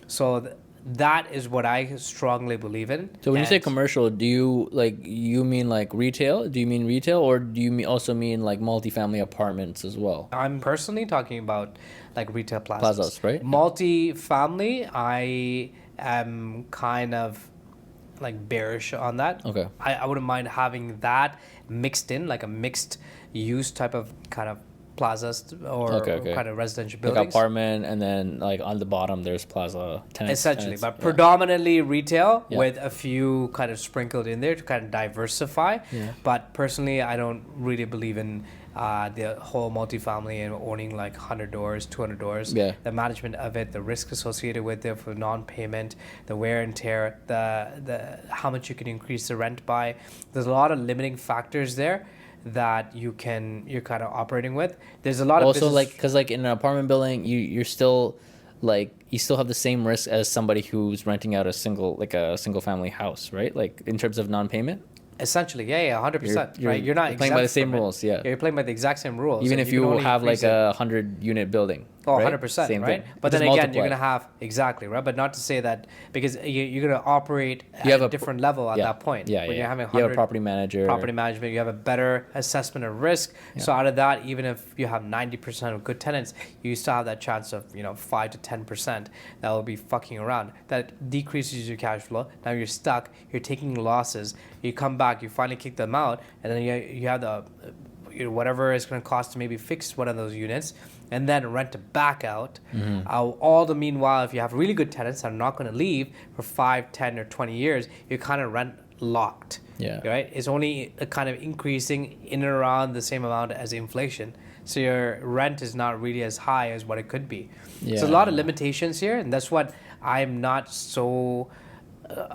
So that is what I strongly believe in. So when you say commercial, do you mean like retail? Do you mean retail, or do you also mean like multifamily apartments as well? I'm personally talking about like retail plazas. Plazas, right? Multifamily, I am kind of like bearish on that. Okay. I wouldn't mind having that mixed in, like a mixed use type of kind of plazas or kind of residential buildings. Like apartment, and then like on the bottom there's plaza tenants. Essentially, but predominantly retail with a few kind of sprinkled in there to kind of diversify. Yeah. But personally, I don't really believe in the whole multifamily and owning like 100 doors, 200 doors. Yeah. The management of it, the risk associated with it for non-payment, the wear and tear, the how much you can increase the rent by. There's a lot of limiting factors there that you're kind of operating with. There's a lot of also like because like in an apartment building you still have the same risk as somebody who's renting out a single family house, right? Like in terms of non-payment. Essentially, 100%. Right, you're playing by the same rules. Yeah, you're playing by the exact same rules. Even if you have like a 100-unit building. Oh, right? 100%, same right? thing. But then again, you're going to have, exactly, right? But not to say that, because you're going to operate at a different level at that point. Yeah, when you're having you have a property manager. Property management, you have a better assessment of risk. Yeah. So out of that, even if you have 90% of good tenants, you still have that chance of, 5 to 10% that will be fucking around. That decreases your cash flow. Now you're stuck, you're taking losses. You come back, you finally kick them out, and then you have the whatever it's going to cost to maybe fix one of those units and then rent it back out. Mm-hmm. All the meanwhile, if you have really good tenants that are not going to leave for 5, 10, or 20 years, you're kind of rent locked. Yeah. Right? It's only kind of increasing in and around the same amount as inflation. So your rent is not really as high as what it could be. Yeah. So a lot of limitations here, and that's what I'm not so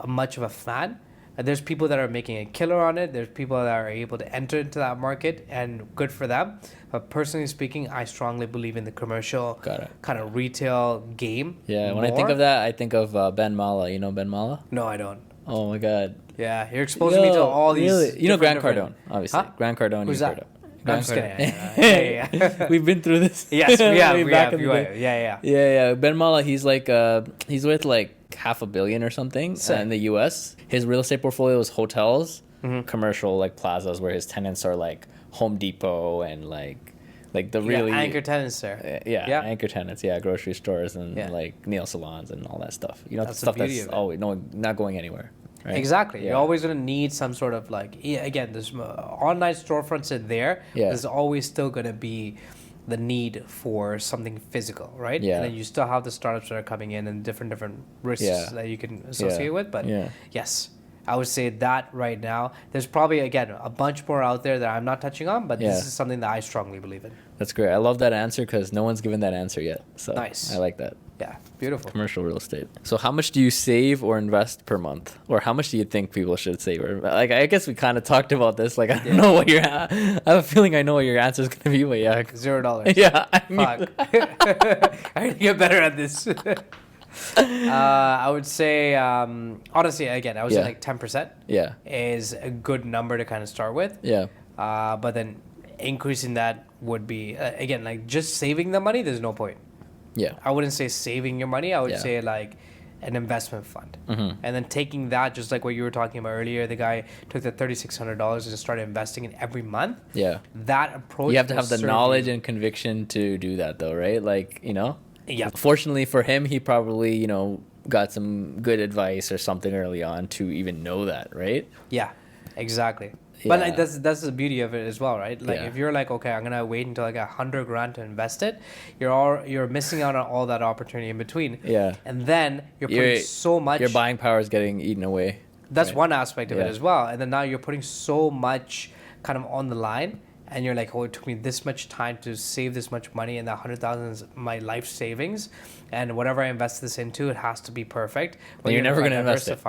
much of a fan. There's people that are making a killer on it. There's people that are able to enter into that market, and good for them. But personally speaking, I strongly believe in the commercial kind of retail game. Yeah, when I think of that, I think of Ben Mala. You know Ben Mala? No, I don't. Oh my God. Yeah, you're exposing me to all these. Really? You know Grant Cardone, obviously. Huh? Grant Cardone. Who's that? I'm just kidding. We've been through this. Yes, we have. Yeah. Ben Mala, he's like he's with like $500 million or something in the U.S. His real estate portfolio is hotels, commercial like plazas where his tenants are like Home Depot and like the really anchor tenants there. Anchor tenants, grocery stores and like nail salons and all that stuff. You know, that's stuff that's always not going anywhere. Right? Exactly. You're always going to need some sort of like, again, there's online storefronts in there. There's always still going to be the need for something physical, right? Yeah. And then you still have the startups that are coming in and different risks that you can associate with. But yes, I would say that right now, there's probably, again, a bunch more out there that I'm not touching on, but this is something that I strongly believe in. That's great. I love that answer because no one's given that answer yet. So nice. I like that. Yeah, beautiful. Commercial real estate. So how much do you save or invest per month? Or how much do you think people should save? Or like, I guess we kind of talked about this. Like, I don't know what I have a feeling I know what your answer is going to be, but yeah. $0. Yeah. Fuck. I need to get better at this. I would say, honestly, again, I would say like 10% is a good number to kind of start with. Yeah. But then increasing that would be, again, like just saving the money, there's no point. Yeah. I wouldn't say saving your money. I would say like an investment fund. And then taking that, just like what you were talking about earlier, the guy took the $3,600 and started investing in every month. Yeah. That approach. You have to have the knowledge and conviction to do that though, right? Like, you know? Yeah. Fortunately for him, he probably, you know, got some good advice or something early on to even know that, right? Yeah, exactly. Yeah. But like, that's the beauty of it as well, right? Like if you're like, okay, I'm gonna wait until I got $100,000 to invest it, you're missing out on all that opportunity in between. Yeah. And then you're putting so much. Your buying power is getting eaten away. That's one aspect of it as well. And then now you're putting so much kind of on the line. And you're like, oh, it took me this much time to save this much money, and that 100,000 is my life savings, and whatever I invest this into, it has to be perfect. But you're never going to invest it.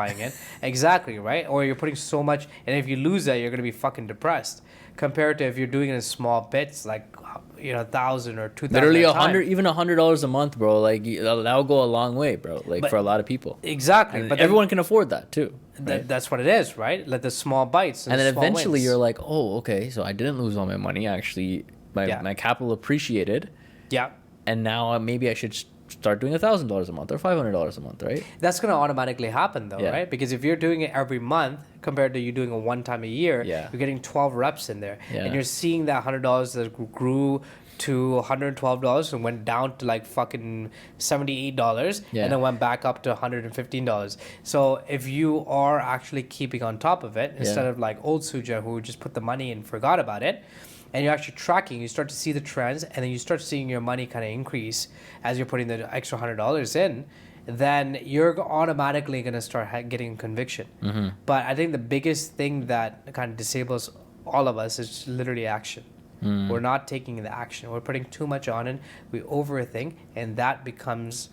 Exactly, right? Or you're putting so much, and if you lose that, you're going to be fucking depressed. Compared to if you're doing it in small bits, like, you know, 1,000 or 2,000. Literally even $100 a month, bro. Like that'll go a long way, bro. Like for a lot of people. Exactly, and but everyone can afford that too. Right? That's what it is, right? Like the small bites, and then eventually you're like, oh, okay, so I didn't lose all my money. Actually, my capital appreciated. Yeah. And now maybe I should start doing $1,000 a month or $500 a month, right? That's going to automatically happen though, right? Because if you're doing it every month compared to you doing it one time a year, you're getting 12 reps in there. And you're seeing that $100 that grew to $112 and went down to like fucking $78 and then went back up to $115. So if you are actually keeping on top of it, instead of like old Sujhan who just put the money in and forgot about it, and you're actually tracking, you start to see the trends, and then you start seeing your money kind of increase as you're putting the extra $100 in, then you're automatically going to start getting conviction. But I think the biggest thing that kind of disables all of us is literally action. We're not taking the action. We're putting too much on it. We overthink, and that becomes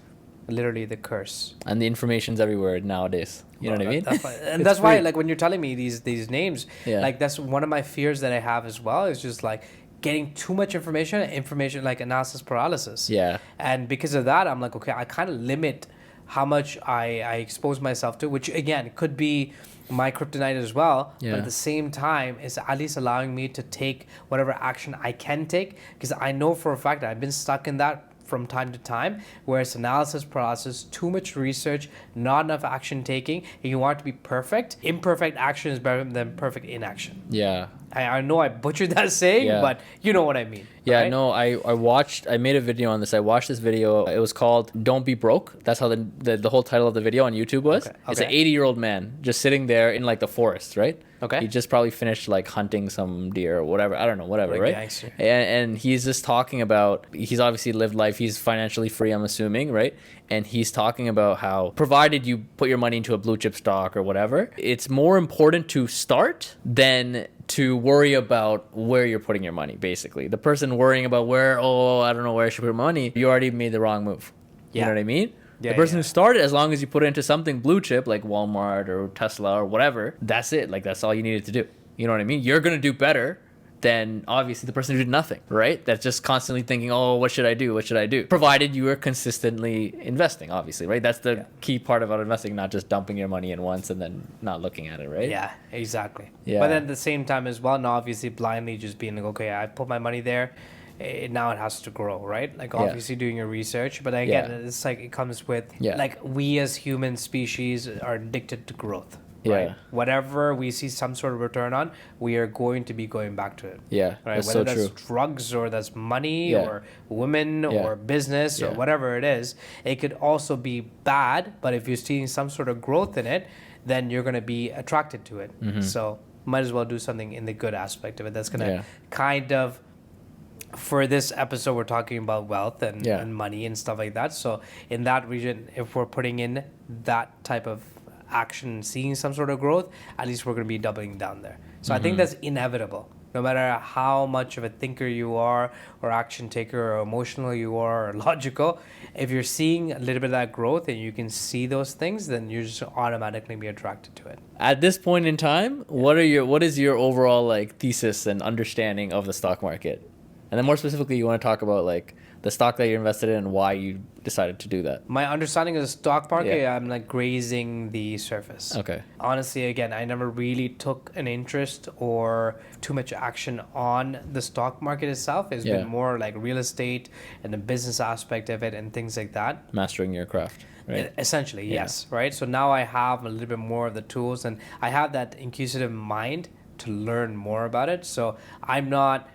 literally the curse. And the information's everywhere nowadays. You know what I mean? That's why, like, when you're telling me these names, like, that's one of my fears that I have as well, is just like getting too much information like analysis paralysis. Yeah. And because of that, I'm like, okay, I kind of limit how much I expose myself to, which again could be my kryptonite as well. But at the same time, it's at least allowing me to take whatever action I can take, because I know for a fact that I've been stuck in that from time to time, where it's analysis paralysis, too much research, not enough action taking, and you want it to be perfect. Imperfect action is better than perfect inaction. Yeah. I know I butchered that saying, but you know what I mean. Yeah, right? no, I made a video on this. I watched this video. It was called Don't Be Broke. That's how the whole title of the video on YouTube was. Okay. It's an 80-year-old man just sitting there in like the forest, right? Okay. He just probably finished like hunting some deer or whatever. I don't know, whatever, right? Gangster. And he's just talking about, he's obviously lived life. He's financially free, I'm assuming, right? And he's talking about how, provided you put your money into a blue chip stock or whatever, it's more important to start than to worry about where you're putting your money, basically. The person worrying about I don't know where I should put my money, you already made the wrong move. You know what I mean? Yeah, the person who started, as long as you put it into something blue chip like Walmart or Tesla or whatever, that's it. Like, that's all you needed to do. You know what I mean? You're going to do better than obviously the person who did nothing, right? That's just constantly thinking, oh, what should I do? What should I do? Provided you are consistently investing, obviously, right? That's the key part about investing, not just dumping your money in once and then not looking at it, right? Yeah, exactly. Yeah. But then at the same time as well, not obviously blindly just being like, okay, I put my money there. Now it has to grow, right? Like obviously doing your research, but again, it's like it comes with like we as human species are addicted to growth. Right. Whatever we see some sort of return on, we are going to be going back to it. Yeah. Right. That's Whether so that's true. drugs or that's money or women or business or whatever it is, it could also be bad. But if you're seeing some sort of growth in it, then you're going to be attracted to it. So might as well do something in the good aspect of it. That's going to kind of, for this episode, we're talking about wealth and money and stuff like that. So in that region, if we're putting in that type of action, seeing some sort of growth, at least we're going to be doubling down there. So I think that's inevitable. No matter how much of a thinker you are or action taker or emotional you are or logical, if you're seeing a little bit of that growth and you can see those things, then you're just automatically be attracted to it. At this point in time, what is your overall like thesis and understanding of the stock market? And then more specifically, you want to talk about like the stock that you're invested in and why you decided to do that. My understanding of the stock market, I'm like grazing the surface. Okay. Honestly, again, I never really took an interest or too much action on the stock market itself. It's been more like real estate and the business aspect of it and things like that. Mastering your craft. Right. Essentially, yes. Right. So now I have a little bit more of the tools and I have that inquisitive mind to learn more about it. So I'm not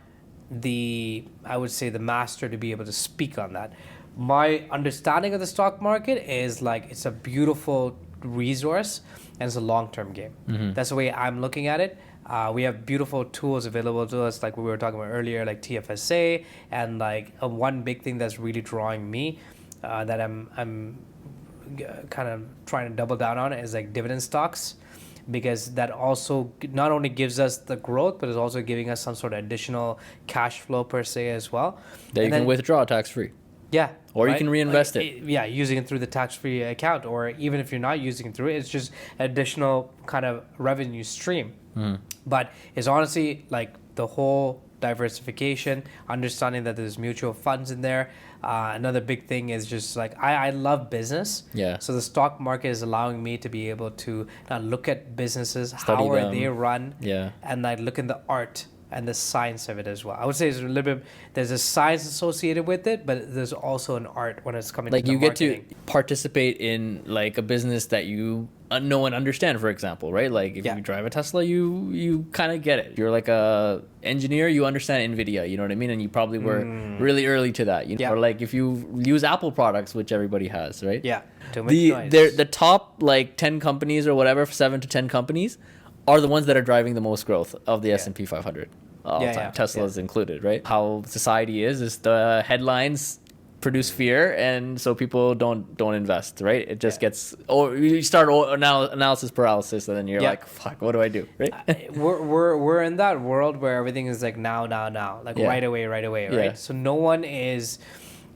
I would say the master to be able to speak on that. My understanding of the stock market is like it's a beautiful resource and it's a long-term game. That's the way I'm looking at it. We have beautiful tools available to us, like we were talking about earlier, like TFSA, and like one big thing that's really drawing me that I'm kind of trying to double down on is like dividend stocks. Because that also not only gives us the growth, but is also giving us some sort of additional cash flow per se as well. That you can withdraw tax-free. Yeah. Or you can reinvest it. Using it through the tax-free account. Or even if you're not using it through it, it's just additional kind of revenue stream. But it's honestly like the whole diversification, understanding that there's mutual funds in there. Another big thing is just like I love business. Yeah. So the stock market is allowing me to be able to look at businesses, study how are them. they run, Yeah. and like look at the art and the science of it as well. I would say there's a little bit, there's a science associated with it, but there's also an art when it's coming like to the marketing. Like you get to participate in like a business that you know and understand, for example, right? Like if you drive a Tesla, you kind of get it. You're like a engineer, you understand NVIDIA, you know what I mean? And you probably were really early to that, you know? Or like if you use Apple products, which everybody has, right? Yeah. Too much noise. The top like 10 companies or whatever, 7 to 10 companies are the ones that are driving the most growth of the S&P 500 all the time. Tesla's included, right? How society is the headlines produce fear, and so people don't invest, right? It just gets, or you start analysis paralysis, and then you're like, fuck, what do I do, right? We're in that world where everything is like now, like right away, right? Yeah. So no one is,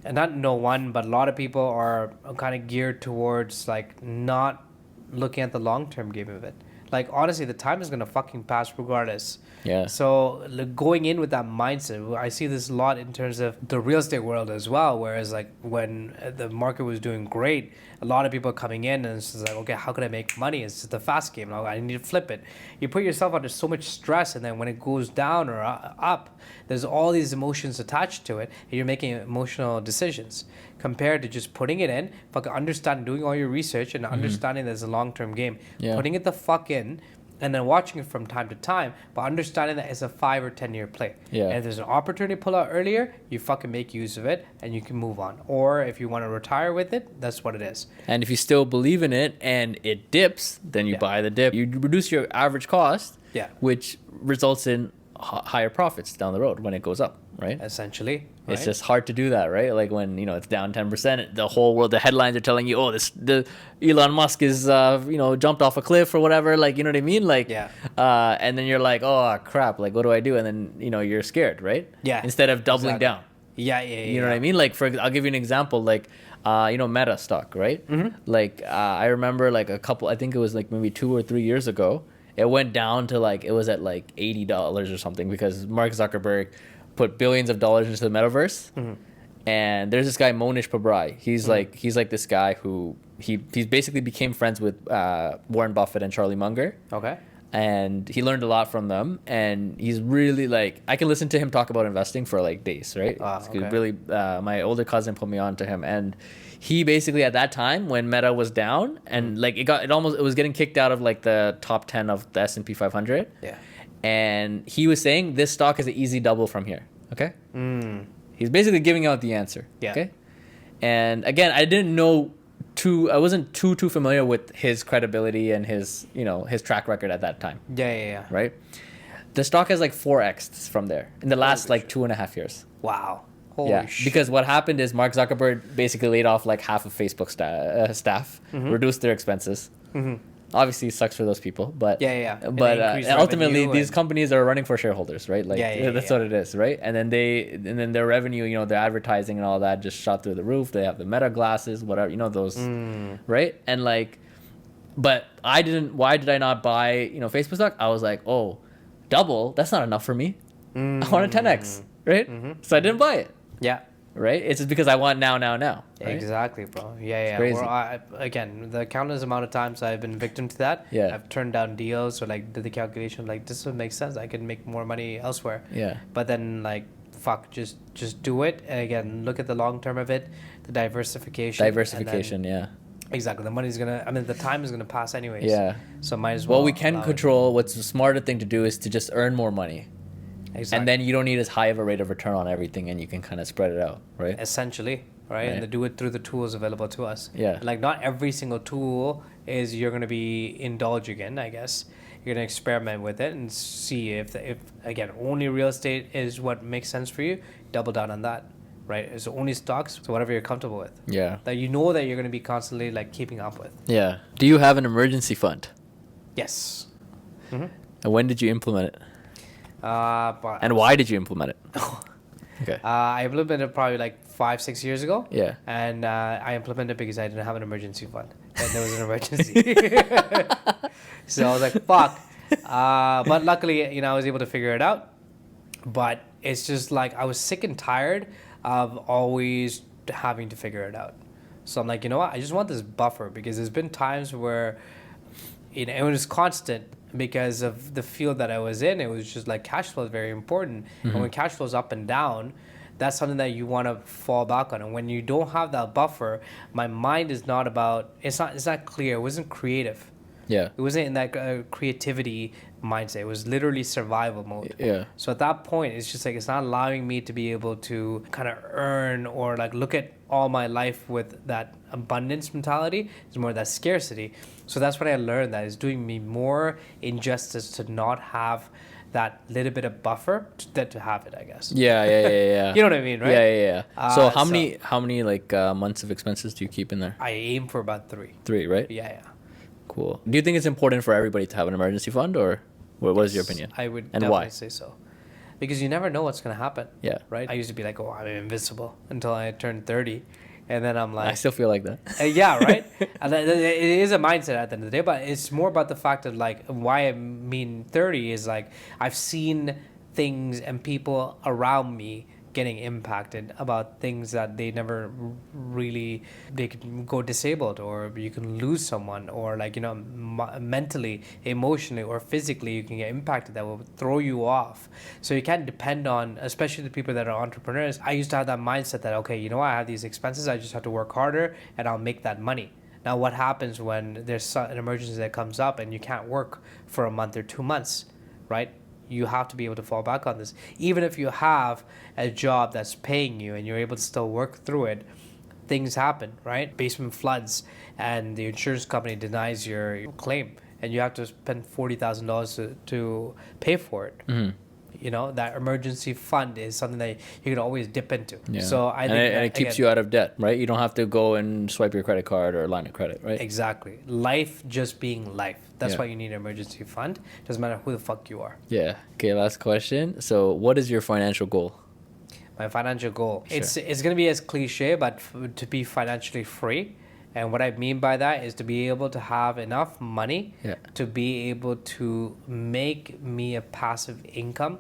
not no one, but a lot of people are kind of geared towards like not looking at the long-term game of it. Like honestly, the time is gonna fucking pass regardless. Yeah. So going in with that mindset, I see this a lot in terms of the real estate world as well. Whereas like when the market was doing great, a lot of people are coming in and it's just like, okay, how can I make money? It's just a fast game. I need to flip it. You put yourself under so much stress, and then when it goes down or up, there's all these emotions attached to it, and you're making emotional decisions. Compared to just putting it in, fucking understanding, doing all your research and understanding there's a long-term game, putting it the fuck in, and then watching it from time to time, but understanding that it's a 5 or 10 year play. Yeah. And if there's an opportunity to pull out earlier, you fucking make use of it and you can move on. Or if you want to retire with it, that's what it is. And if you still believe in it and it dips, then you buy the dip. You reduce your average cost, which results in higher profits down the road when it goes up, right? Essentially. It's just hard to do that, right? Like when, it's down 10%, the whole world, the headlines are telling you, the Elon Musk is, jumped off a cliff or whatever. Like, you know what I mean? Like, and then you're like, oh crap, like what do I do? And then, you're scared, right? Yeah. Instead of doubling down. Yeah. You know what I mean? Like I'll give you an example, like, Meta stock, right? Like, I remember like I think it was like maybe 2 or 3 years ago, it went down to like, it was at like $80 or something because Mark Zuckerberg put billions of dollars into the metaverse. And there's this guy Monish Pabrai. He's like this guy who he's basically became friends with Warren Buffett and Charlie Munger. Okay. And he learned a lot from them. And he's really like, I can listen to him talk about investing for like days, right? Okay. Really, my older cousin put me on to him, and he basically at that time when Meta was down and like it was getting kicked out of like the top 10 of the S&P 500. Yeah. And he was saying this stock is an easy double from here. Okay. He's basically giving out the answer. Yeah. Okay. And again, I wasn't too familiar with his credibility and his track record at that time. Yeah. Right. The stock has like 4x from there in the last like 2.5 years. Wow. Holy shit. Because what happened is Mark Zuckerberg basically laid off like half of Facebook staff, reduced their expenses. Obviously, it sucks for those people, but But ultimately, these companies are running for shareholders, right? Like that's what it is, right? And then their revenue, their advertising and all that just shot through the roof. They have the Meta glasses, whatever, those, right? And like, but why did I not buy Facebook stock? I was like, oh, double, that's not enough for me. I want a 10x, right? So I didn't buy it. Yeah. Right? It's just because I want now. Right? Exactly, bro. Yeah. It's crazy. Well, again, the countless amount of times I've been victim to that. Yeah. I've turned down deals or like did the calculation like this would make sense. I can make more money elsewhere. Yeah. But then like fuck, just do it. And again, look at the long term of it, the diversification. Yeah. Exactly. The time is gonna pass anyways. Yeah. So might as well. Well, we can control. What's the smarter thing to do is to just earn more money. Exactly. And then you don't need as high of a rate of return on everything, and you can kind of spread it out, right? Essentially, right? And to do it through the tools available to us. Yeah. Like not every single tool is you're going to be indulging in, I guess. You're going to experiment with it and see if again, only real estate is what makes sense for you, double down on that, right? It's only stocks, so whatever you're comfortable with. Yeah. That you know that you're going to be constantly like keeping up with. Yeah. Do you have an emergency fund? Yes. And when did you implement it? And why did you implement it? Okay. I implemented it probably like 5-6 years ago. Yeah. And I implemented it because I didn't have an emergency fund. And there was an emergency. So I was like, fuck. But luckily, I was able to figure it out. But it's just like I was sick and tired of always having to figure it out. So I'm like, you know what? I just want this buffer because there's been times where it was constant. Because of the field that I was in, it was just like cash flow is very important. And when cash flow is up and down, that's something that you want to fall back on. And when you don't have that buffer, my mind is not about, it's not clear. It wasn't creative. Yeah. It wasn't in that creativity mindset. It was literally survival mode. Yeah. So at that point, it's just like, it's not allowing me to be able to kind of earn or like look at all my life with that abundance mentality. It's more that scarcity. So that's what I learned, that is doing me more injustice to not have that little bit of buffer than to have it, I guess. Yeah. You know what I mean, right? Yeah. So how many like months of expenses do you keep in there? I aim for about 3. 3, right? Yeah. Cool. Do you think it's important for everybody to have an emergency fund, or what is your opinion? I would and definitely why? say so. Because you never know what's going to happen. Yeah. Right? I used to be like, oh, I'm invincible until I turned 30. And then I'm like... I still feel like that. Yeah, right? And it is a mindset at the end of the day, but it's more about the fact of like, why I mean 30 is like, I've seen things and people around me getting impacted about things that they never really, they could go disabled, or you can lose someone, or like, mentally, emotionally, or physically you can get impacted that will throw you off. So you can't depend on, especially the people that are entrepreneurs. I used to have that mindset that, okay, I have these expenses, I just have to work harder and I'll make that money. Now what happens when there's an emergency that comes up and you can't work for a month or 2 months, right? You have to be able to fall back on this. Even if you have a job that's paying you and you're able to still work through it, things happen, right? Basement floods and the insurance company denies your claim and you have to spend $40,000 to pay for it. That emergency fund is something that you can always dip into. Yeah. So I think it keeps you out of debt, right? You don't have to go and swipe your credit card or line of credit, right? Exactly. Life just being life. That's why you need an emergency fund. Doesn't matter who the fuck you are. Yeah. Okay, last question. So what is your financial goal? My financial goal. Sure. It's going to be as cliche, but to be financially free And what I mean by that is to be able to have enough money to be able to make me a passive income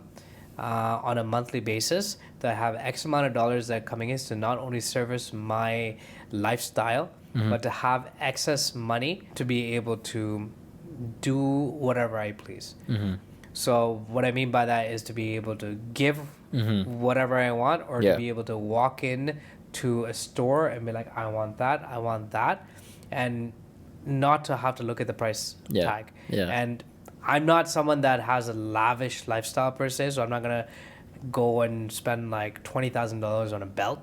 on a monthly basis, that I have X amount of dollars that are coming in to not only service my lifestyle, but to have excess money to be able to do whatever I please. So what I mean by that is to be able to give whatever I want, or to be able to walk in to a store and be like, I want that, and not to have to look at the price tag. And I'm not someone that has a lavish lifestyle per se, so I'm not gonna go and spend like $20,000 on a belt.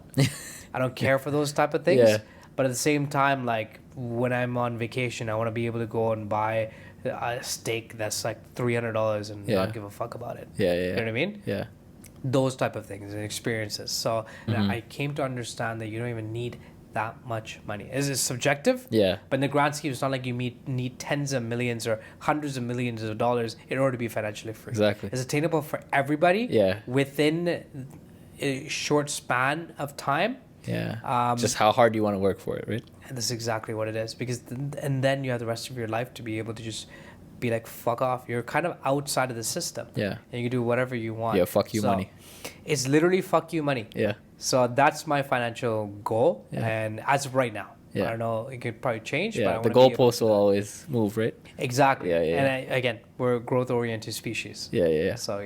I don't care for those type of things. But at the same time, like when I'm on vacation, I want to be able to go and buy a steak that's like $300 and not give a fuck about it. You know what I mean? Those type of things and experiences. So I came to understand that you don't even need that much money. It's subjective, but in the grand scheme, it's not like you need tens of millions or hundreds of millions of dollars in order to be financially free. It's attainable for everybody within a short span of time. Just how hard you want to work for it, right? And that's exactly what it is, because and then you have the rest of your life to be able to just be like, fuck off. You're kind of outside of the system. And you can do whatever you want. Fuck you money. It's literally fuck you money. So that's my financial goal. And as of right now, I don't know, it could probably change. But the goalposts will always move, right? Exactly. And again, we're a growth-oriented species. So